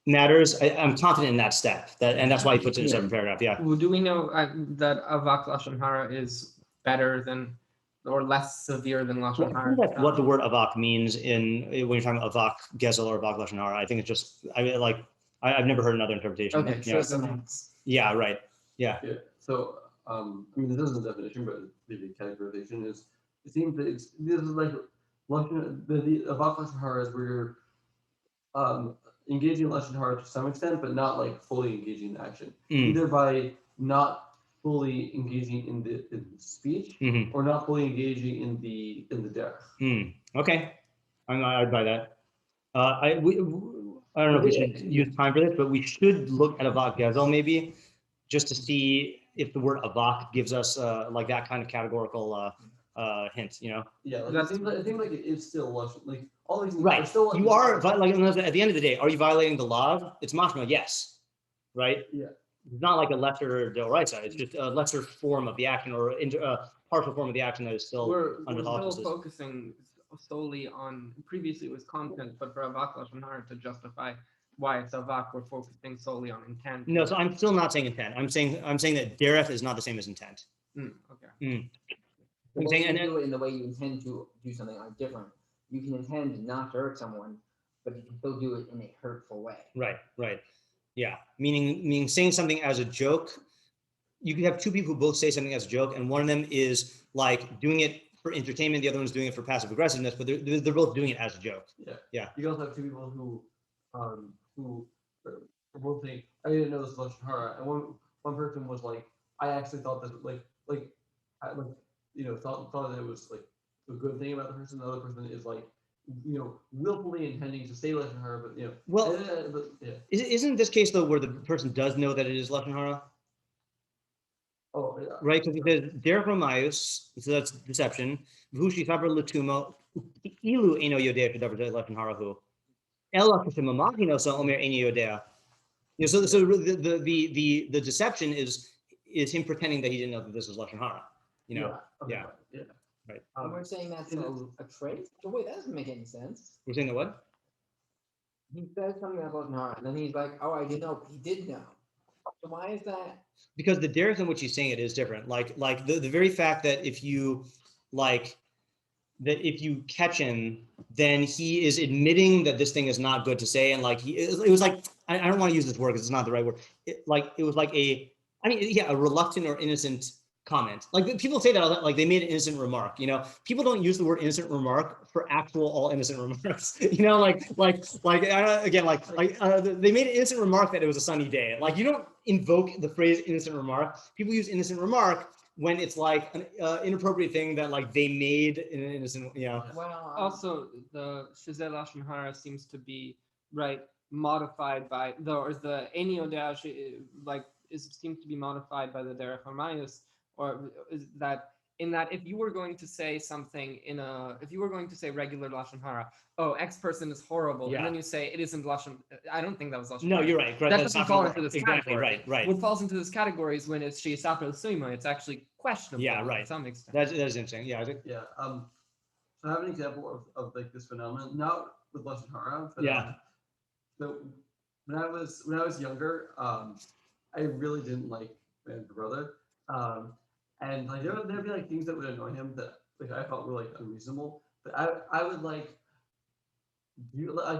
matters. I'm confident in that step, and that's why he puts it in a separate paragraph. Yeah. Well, do we know that Avak Lashon Hara is better than or less severe than Lashon Well, I Hara? think that's what the word avak means when you're talking about avak gezel or avak lashon hara. I think it's just I've never heard another interpretation. Okay, Yeah, right. Yeah. So I mean, this isn't a definition, but the categorization is. It seems that this is like the avak lashon hara is where you're engaging in lashon hara to some extent, but not like fully engaging in action. Either by not fully engaging in the speech, or not fully engaging in the derech. Okay, I'd buy that. I don't know if we should use time for this, but we should look at avak gezel maybe, just to see if the word avak gives us like that kind of categorical hint. Yeah, like, it seems like it is still lashon, like all these things Right. are still. You are like at the end of the day, are you violating the law? It's mashma, yes. Right. Yeah. It's not like a lesser deoraisa. It's just a lesser form of the action or a partial form of the action that is still under the We're still auspices. focusing solely on, previously it was content, but for Avak Lashon Hara to justify why it's Avak, we're focusing solely on intent. No, so I'm still not saying intent. I'm saying that derech is not the same as intent. Okay. I'm saying, and do it in the way you intend to do something like different. You can intend not to hurt someone, but you can still do it in a hurtful way. Right. Yeah, meaning saying something as a joke. You could have two people who both say something as a joke, and one of them is like doing it for entertainment, the other one's doing it for passive aggressiveness, but they're both doing it as a joke. Yeah. You also have two people who both think I didn't know this was lashon hara, and one person was like, I actually thought that like thought that it was like a good thing about the person. The other person is like, willfully intending to say lashon hara, but Well, yeah. isn't this case though where the person does know that it is lashon hara? Oh, yeah. Right, because it says derech ramayus, so that's deception. V'hu shifaber l'tumo ilu eno yodea shedavar lashon hara hu. Ela k'shemamachino so omer eno yodea. So the deception is him pretending that he didn't know that this was lashon hara. Okay, Yeah. right. And we're saying that's a trait? So wait, that doesn't make any sense. We're saying that what? He says something that wasn't hard, and then he's like, oh, I didn't know. He did know. So why is that? Because the derech in which he's saying it is different. Like the very fact that if you catch him, then he is admitting that this thing is not good to say, and like it was like I don't want to use this word because it's not the right word. It was like a reluctant or innocent comment. Like people say that like they made an innocent remark. People don't use the word innocent remark for actual all innocent remarks. They made an innocent remark that it was a sunny day. Like you don't invoke the phrase innocent remark. People use innocent remark when it's like an inappropriate thing that like they made in an innocent, Well, Also, the Shizeh Lashon Hara seems to be modified by the Eni Odea seems to be modified by the Derech Hamayus, or is that in that if you were going to say something if you were going to say regular Lashon Hara, X person is horrible, and then you say it isn't Lashon, I don't think that was Lashon No, Hara. you're right. That doesn't fall into this exactly, category. right. What falls into this category is when it's Sheyisaper L'Suima, it's actually questionable to some extent. That's interesting. Yeah, I think. Yeah. So I have an example of like this phenomenon, not with lashon hara, but so when I was younger, I really didn't like my younger brother, and like there'd be like things that would annoy him that like I felt were like unreasonable, but I would like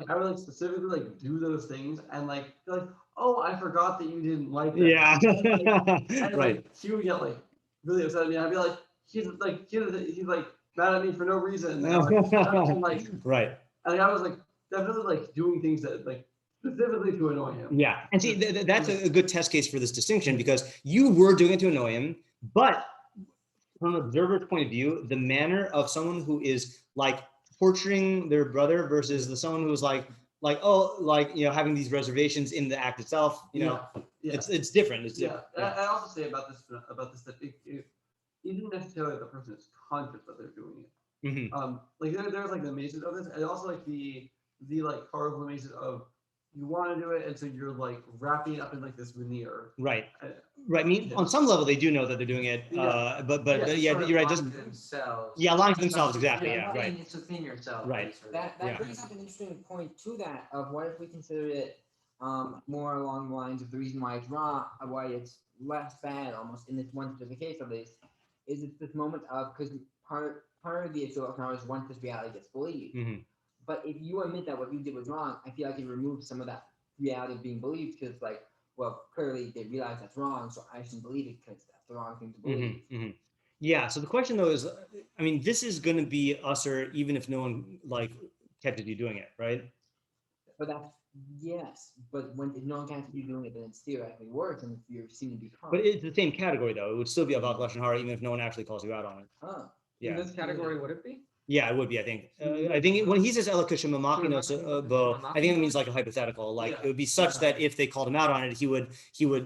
I would like specifically like do those things and like be like, oh, I forgot that you didn't like that. Yeah. And like he would get like really upset at me. I'd be like, he's like mad at me for no reason. And, like, right. and I was like definitely like doing things that like specifically to annoy him. Yeah, and see that's a good test case for this distinction because you were doing it to annoy him, but from an observer's point of view, the manner of someone who is like torturing their brother versus the someone who's like having these reservations in the act itself, it's different. It's different. I also say about this that it isn't necessarily the person is conscious that they're doing it. Mm-hmm. Like there's like the amazement of this, and also like the like powerful amazement of you want to do it, and so you're like wrapping it up in like this veneer. Right. Right. I mean, on some level, they do know that they're doing it, but you're right. Just themselves. Yeah, lying to themselves. Exactly. Yeah, Right. It's within yourself. Right. That brings up an interesting point to that of what if we consider it more along the lines of the reason why it's wrong, why it's less bad almost in this one specific case of this, is it's this moment of because part of the issue of now is once this reality gets believed. Mm-hmm. But if you admit that what you did was wrong, I feel like it removes some of that reality of being believed because like, well, clearly they realize that's wrong, so I shouldn't believe it because that's the wrong thing to believe. Mm-hmm. Mm-hmm. Yeah. So the question though is, I mean, this is going to be usher even if no one like catches you doing it, right? But that's yes. But when if no one catches you doing it, then it's theoretically worse, and if you're seen to be caught. But it's the same category though. It would still be Avak Lashon Hara even if no one actually calls you out on it. Huh. Yeah. In this category, would it be? Yeah, it would be. I think. I think when he says "Ela k'shemamachino," I think it means like a hypothetical. Like it would be such that if they called him out on it, he would.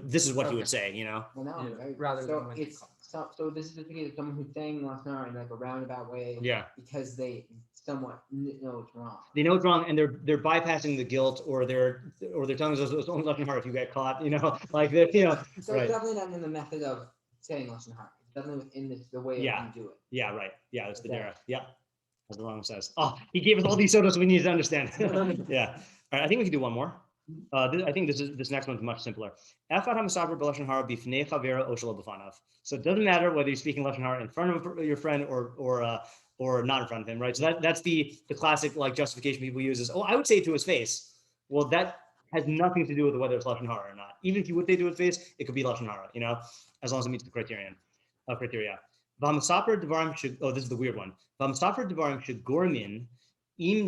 This is what he would say. Well, now I'm very Rather so than when it's so this is the thing of someone who's saying last night in like a roundabout way. Yeah. Because they somewhat know it's wrong. They know it's wrong, and they're bypassing the guilt, or they're telling us it's only lashon hara if you get caught. Like that. So Right. it's definitely not in the method of saying lashon hara. It's definitely within the way Yeah. you do it. Yeah. Right. Yeah. That's the Okay. derech. Yep. As the Rambam says. Oh, he gave us all these sodas we need to understand. Yeah. All right. I think we can do one more. I think this next one's much simpler. So it doesn't matter whether you're speaking lashon hara in front of your friend or not in front of him, right? So that's the classic like justification people use is, I would say it to his face. Well, that has nothing to do with whether it's lashon hara or not. Even if you would say it to his face, it could be lashon hara, as long as it meets the criteria. This is the weird one. Im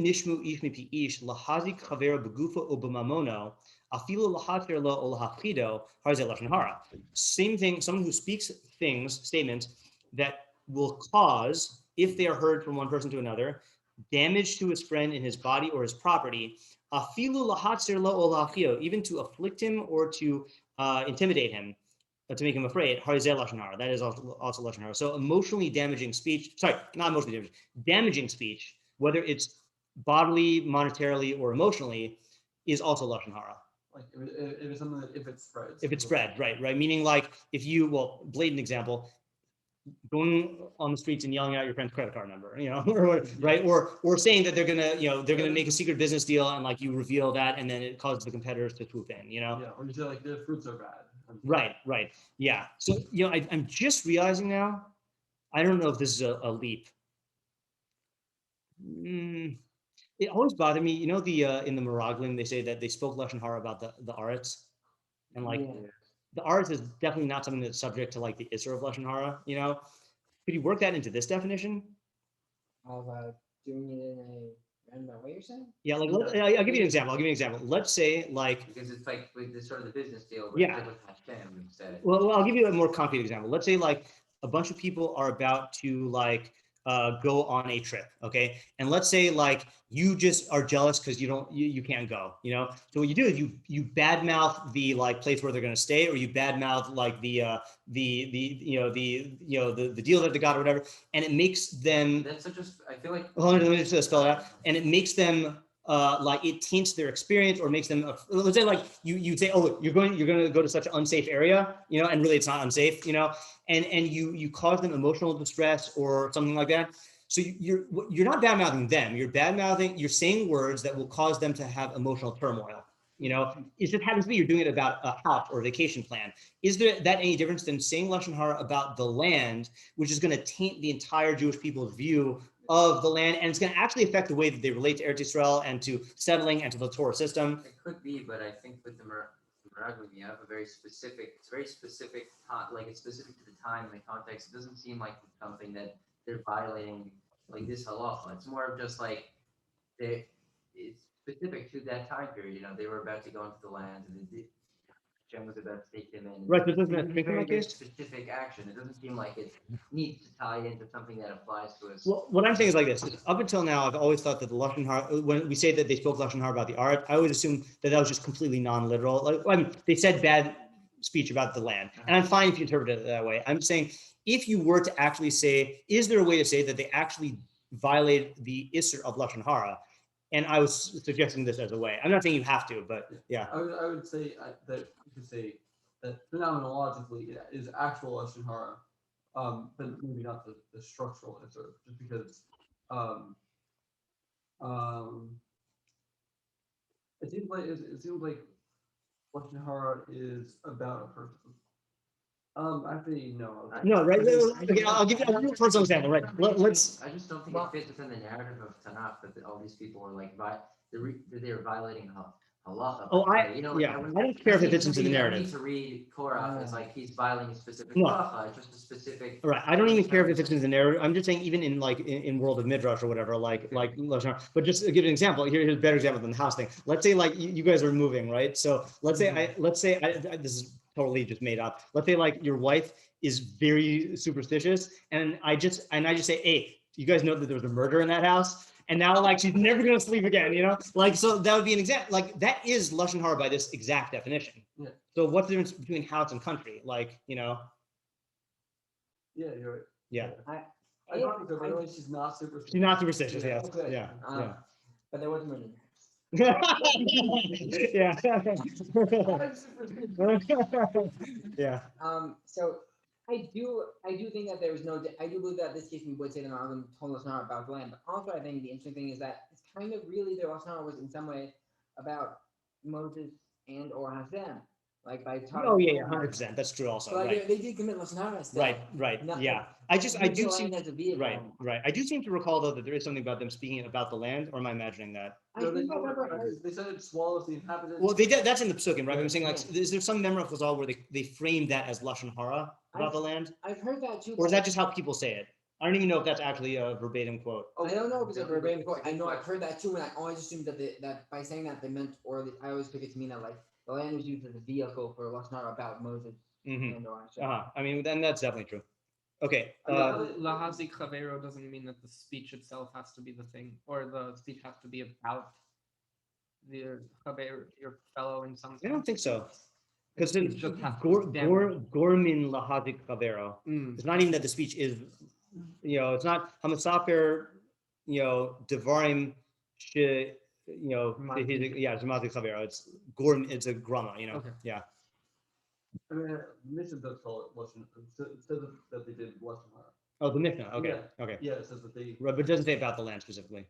nishmu ish mipi ish lahazik chavera begufa o b'mamono afilu lahatir lo o lahachido harzeh lashon hara. Same thing. Someone who speaks statements that will cause, if they are heard from one person to another, damage to his friend in his body or his property, afilu lahatzir lo o lahachio, even to afflict him or to intimidate him, to make him afraid. Harizeh lashon hara. That is also lashon hara. So emotionally damaging speech. Sorry, not emotionally damaging. Damaging speech, whether it's bodily, monetarily, or emotionally, is also lashon hara. Like if it's something that if it spreads. If it's spread, right. Meaning like if you, well, blatant example, going on the streets and yelling out your friend's credit card number, or, right? Or saying that they're gonna make a secret business deal and like you reveal that and then it causes the competitors to swoop in, Yeah, or you say like the fruits are bad. Right. Yeah. So I'm just realizing now, I don't know if this is a leap. It always bothered me, the in the Meraglim, they say that they spoke lashon hara about the arets, and like the arets is definitely not something that's subject to like the isser of lashon hara. Could you work that into this definition? Of doing it in a roundabout way, you're saying? Yeah, like I'll give you an example. Let's say like, Because it's like with this sort of the business deal. Yeah. Like with Hashem said. well, I'll give you a more concrete example. Let's say like a bunch of people are about to like go on a trip, okay? And let's say like you just are jealous because you can't go, So what you do is you badmouth the like place where they're going to stay, or you badmouth like the deal that they got or whatever, and it makes them. That's such a. I feel like. Hold on, let me just spell it out. And it makes them like it taints their experience, or makes them. Let's say like you say, oh, you're going to go to such an unsafe area, and really it's not unsafe, and you cause them emotional distress or something like that. So you're not bad-mouthing them. You're saying words that will cause them to have emotional turmoil. It just happens to be you're doing it about a house or a vacation plan. Is that any difference than saying lashon hara about the land, which is going to taint the entire Jewish people's view of the land, and it's going to actually affect the way that they relate to Eretz Yisrael and to settling and to the Torah system? It could be, but I think with the Meraglim, you have a very specific. It's very specific. Like it's specific to the time and the context. It doesn't seem like it's something that they're violating like this halacha. It's more of just like it's specific to that time period. They were about to go into the land, and Hashem was about to take them in. Right, but doesn't that It's a make them very, like very this? specific action. It doesn't seem like it needs to tie into something that applies to us. Well, what I'm saying is like this. Up until now, I've always thought that the lashon hara, when we say that they spoke lashon hara about the art, I always assumed that was just completely non-literal. Like, they said bad speech about the land, and I'm fine if you interpret it that way. I'm saying if you were to actually say, is there a way to say that they actually violated the isser of lashon hara? And I was suggesting this as a way. I'm not saying you have to, but yeah. I would say that you could say that phenomenologically it is actual lashon hara, but maybe not the structural answer, just because it seems like lashon hara is about a person. Actually, no. No, right? Okay, I'll give you a personal example, right? Let's. I just don't think it fits within the narrative of Tanakh that all these people are like they were violating halacha. Oh, I don't care if it fits into the narrative. I need to read Korach as like he's violating a specific No. halacha. It's just a specific. Right. I don't even care if it fits into the narrative. I'm just saying, even in like in world of midrash or whatever, like lashon hara. But just to give an example, here's a better example than the house thing. Let's say like you guys are moving, right? So let's say this is totally just made up. Let's say like your wife is very superstitious, and I just say, hey, you guys know that there was a murder in that house, and now like she's never gonna sleep again, Like, so that would be an example. Like, that is lashon hara by this exact definition. Yeah. So what's the difference between house and country? Like, Yeah, you're right. Yeah. I thought so, by the way, she's not superstitious. She's not superstitious. Yeah. Yes. Okay. Yeah. But there was murder. Yeah. Yeah. So I do think that there was I do believe that this case we would say the Rambam told us not about the land, but also I think the interesting thing is that it's kind of really their Lashon was in some way about Moses and or Hashem, like by talking. Oh yeah, 100%. That's true also. So like Right. they did commit Lashon Hara still. Right. Not- Yeah. I do seem as a vehicle. right. I do seem to recall though that there is something about them speaking about the land, or am I imagining that? I think I remember. They said it swallows the inhabitants. Well, they did. That's in the Pesukim, right? I'm saying like, is there some memory of Chazal where they frame that as lashon hara about the land, I've heard that too. or is that just how people say it? I don't even know if that's actually a verbatim quote. I don't know if it's a verbatim quote. I know I've heard that too, and I always assumed that by saying that they meant, I always took it to mean that like the land was used as a vehicle for Lashon Hara about Moses Mm-hmm. and or Hashem. I mean, then that's definitely true. Okay. Lahazik chavero doesn't mean that the speech itself has to be the thing, or the speech has to be about the chaver, your fellow in some sense. I don't think so. Because It just has to gormin lahadik chavero. It's not even that the speech is, it's not hamasafer, devarim, zemazik chavero. It's gorm. It's a grama. Okay. Yeah. I mean, Mishnah does call it lashon. It says that they did lashon hara. Oh, the Mishnah. Okay. Yeah. Okay. Yeah, it says that they. Right, but it doesn't say about the land specifically.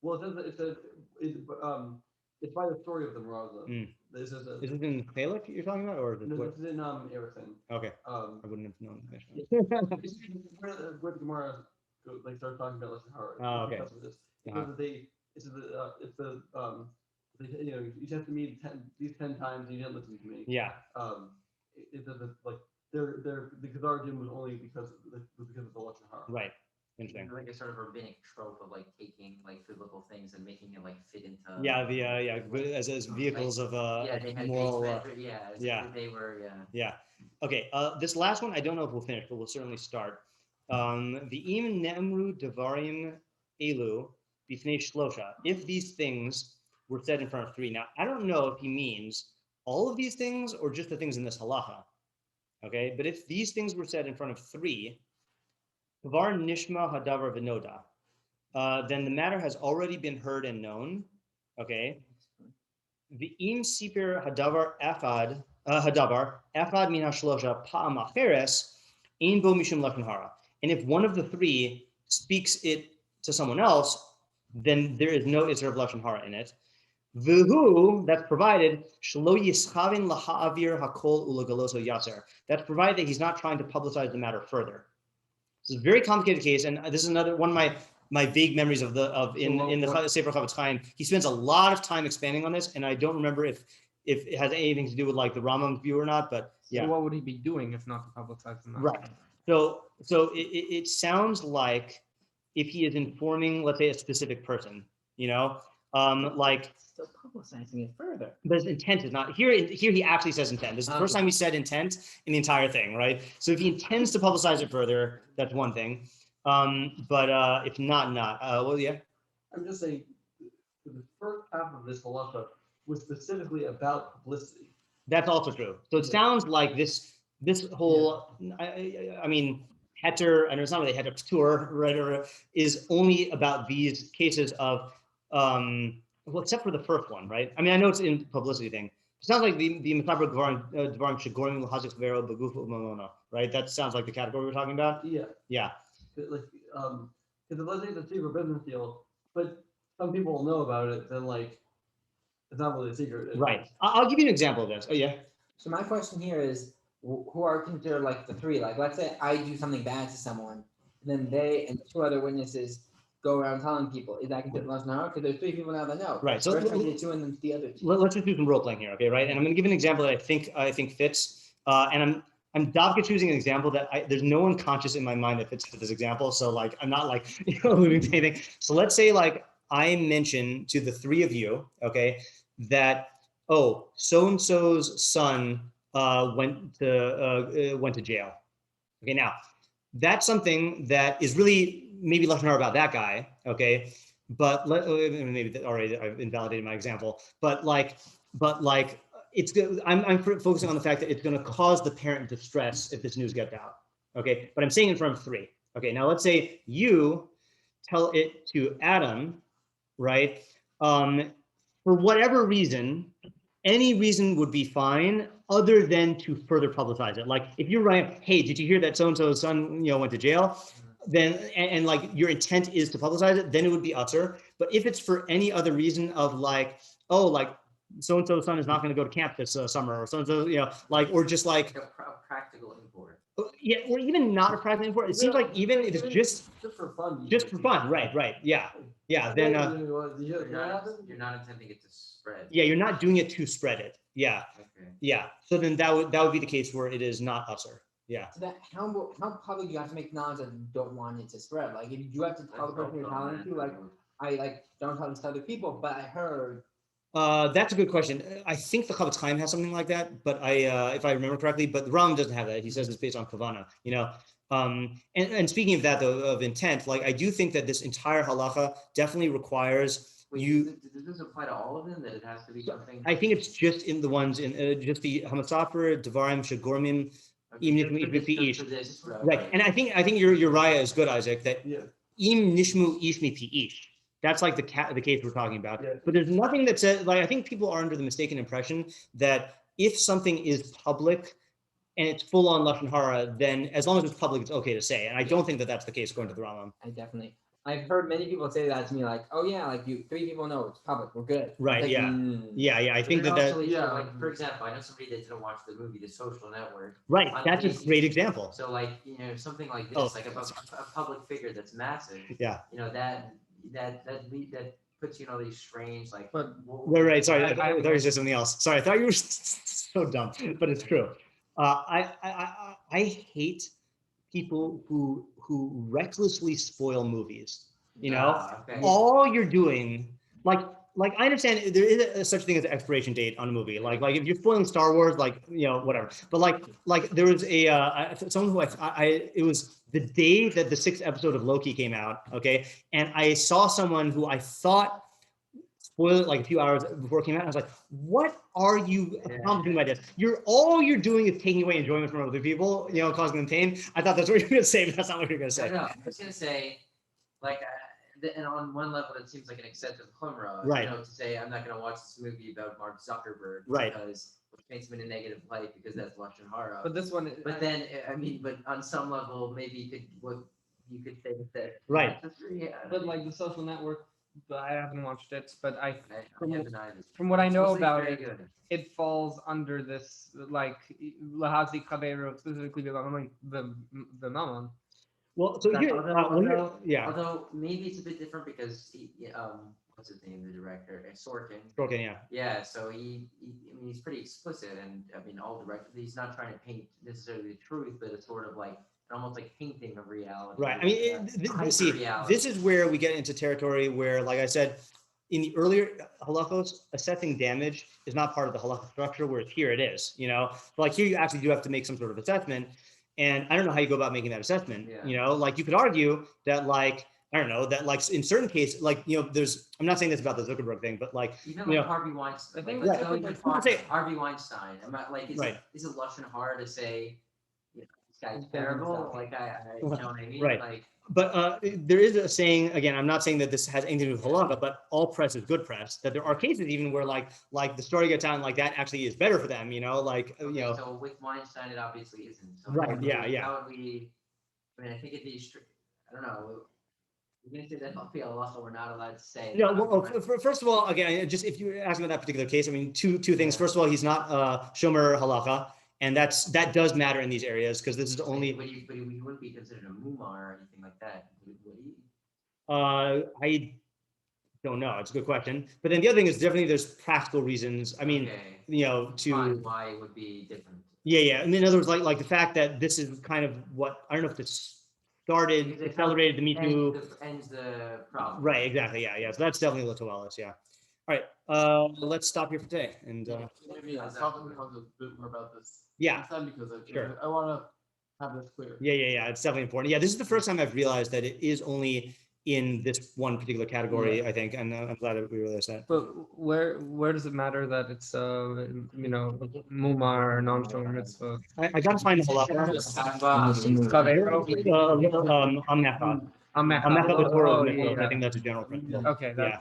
Well, it says it's by the story of the Meraza. This is Is it in Chalik you're talking about, or is it no, what? this is in Erickson. Okay. I Um, wouldn't have known the Mishnah. where the Gemara starts talking about lashon hara. Oh, okay. This. Uh-huh. Because you have to meet these 10 times and you didn't listen to me. Yeah. It's like the Khazar was only because of the lashon hara. Right. Interesting. Like a sort of rabbinic trope of like taking like biblical things and making it like fit into. Yeah. As vehicles of they had moral. They were. Yeah. Okay. This last one, I don't know if we'll finish, but we'll certainly start. V'im ne'emru devarim elu b'fnei shlosha. If these things were said in front of three. Now, I don't know if he means all of these things or just the things in this halacha. Okay. But if these things were said in front of three, Var nishma hadavar v'noda, then the matter has already been heard and known. Okay. V'im siper hadavar echad min hashlosha pa'am acheres ein bo mishum lashon hara. And if one of the three speaks it to someone else, then there is no isser of lashon hara in it. V'hu, that's provided shlo yischavin laha'avir hakol ulagaloso yatzer. That's provided that he's not trying to publicize the matter further. It's a very complicated case, and this is another one of my vague memories in the Sefer Chavetz Chaim. He spends a lot of time expanding on this, and I don't remember if it has anything to do with like the Rambam view or not. But yeah, So what would he be doing if not to publicize the matter? right. So it sounds like if he is informing, let's say, a specific person, like. Still publicizing it further. But his intent is not here. Here he actually says intent. This is the first time he said intent in the entire thing, right? So if he intends to publicize it further, that's one thing. But if not. Well, yeah. I'm just saying, the first half of this halacha was specifically about publicity. That's also true. So it sounds like this whole, I mean, heter, and it's not really heter tour, right? Or is only about these cases of, well, except for the first one, right? I mean, I know it's in publicity thing. It sounds like the Metaber Dvarim Shagorim Lahazik Vero Bagufu Mamona, right? That sounds like the category we're talking about. Yeah. Yeah. Like, because let's say it's a secret business deal, but some people will know about it, then like, it's not really a secret. Right. I'll give you an example of this. Oh, yeah. So my question here is, who are considered like the three? Like, let's say I do something bad to someone, and then they and two other witnesses go around telling people. Is that considered lashon hara? Because there's three people now that know. Right. So first I did two, and then the other two. Let's just do some role playing here, okay? Right. And I'm going to give an example that I think fits. And I'm dabka choosing an example that there's no one conscious in my mind that fits for this example. So like I'm not like alluding to anything. So let's say like I mention to the three of you, okay, that so and so's son went to jail. Okay, now that's something that is really maybe lashon hara about that guy, okay, but maybe that already I've invalidated my example, but like it's good. I'm focusing on the fact that it's going to cause the parent distress if this news gets out, okay, but I'm saying in front of three. Okay, now let's say you tell it to Adam, right? For whatever reason, any reason would be fine other than to further publicize it. Like if you're writing, hey, did you hear that so-and-so's son, went to jail? Then, and like your intent is to publicize it, then it would be utter. But if it's for any other reason of like, like so-and-so's son is not going to go to camp this summer, or so-and-so, or just like a practical import. Yeah, or even not a practical import. It seems like even if it's just for fun. Just for fun, right. Yeah. Then You're not intending it to spread. Yeah, you're not doing it to spread it. Yeah. Okay. Yeah. So then that would be the case where it is not usher. Yeah. So that how public you have to make knowledge that you don't want it to spread. Like if you have to tell the person you're telling to, like I don't tell this to other people, but I heard. That's a good question. I think the Chavetz Chaim has something like that, but if I remember correctly, but the Rambam doesn't have that. He says it's based on kavana. And speaking of that, though, of intent, like I do think that this entire halacha definitely requires you. Does this apply to all of them? That it has to be something? I think it's just in the ones in just the hamasafer, devarim, shagormim, right. And I think your raya is good, Isaac. That im nishmu ish mipi ish. That's like the case we're talking about. Yeah. But there's nothing that says, like, I think people are under the mistaken impression that if something is public and it's full on lashon hara, then as long as it's public, it's okay to say. And I don't think that that's the case according to the Rambam. I've heard many people say that to me, like, oh yeah, like three people know it's public, we're good. Right. Like, Yeah. I think that. Like, for example, I know somebody that didn't watch the movie The Social Network. Right. That's a great example. So like, something like this, like a public figure that's massive. Yeah. That puts these strange like. Right. Sorry, I thought you were saying something else. Sorry, I thought you were so dumb, but it's true. I hate people who recklessly spoil movies. Okay. All you're doing, like I understand there is a such thing as an expiration date on a movie. Like if you're spoiling Star Wars, whatever. But like there was someone who it was the day that the 6th episode of Loki came out. Okay, and I saw someone who I thought spoiled it like a few hours before it came out. I was like, what are you accomplishing by this? All you're doing is taking away enjoyment from other people, causing them pain. I thought that's what you were going to say, but that's not what you're going to say. No, I was going to say, like, and on one level, it seems like an excessive chavurah, right? To say I'm not going to watch this movie about Mark Zuckerberg, right? Because which paints him in a negative light because that's lashon hara. But this one, but then but on some level, maybe you could think that, right? But like The Social Network. But I haven't watched it, but from from what I know about it, it falls under this like lahazi chavurah, specifically the mammon. Well, so here, although maybe it's a bit different because what's his name, the director, Sorkin. Sorkin, yeah. Yeah, so he's pretty explicit, and all directors. He's not trying to paint necessarily the truth, but it's sort of like. Almost like painting of reality. Right. This is where we get into territory where, like I said, in the earlier halachos, assessing damage is not part of the halacha structure, whereas here it is, But like here you actually do have to make some sort of assessment. And I don't know how you go about making that assessment. Like you could argue that in certain cases, I'm not saying this about the Zuckerberg thing, but Harvey Weinstein. Harvey Weinstein. I'm not like, is it lashon hara to say, guy's terrible. Like you know what I mean? Right. Like, but there is a saying, again, I'm not saying that this has anything to do with halacha, but all press is good press. That there are cases even where like the story gets out and like that actually is better for them, So with Weinstein, it obviously isn't. So right. How would we? I think it'd be strict. I don't know. You're gonna say that might be a halacha we're not allowed to say. No. Well, first of all, again, just if you're asking about that particular case, two things. First of all, he's not shomer halacha. And that does matter in these areas because this is only. But he wouldn't be considered a mumar or anything like that, would he? I don't know. It's a good question. But then the other thing is definitely there's practical reasons. I mean, why it would be different. Yeah. And in other words, like the fact that this is kind of what I don't know if this accelerated the Me Too. Ends the problem. Right. Exactly. Yeah. So that's definitely Litowalis. Yeah. All right, let's stop here for today. And maybe I'll talk a bit more about this. Yeah, because sure. I want to have this clear. Yeah. It's definitely important. Yeah, this is the first time I've realized that it is only in this one particular category. I think, and I'm glad that we realized that. But where does it matter that it's mumar or non-shomer mitzvah? I gotta find the halacha. I think that's a general principle. Okay. Yeah.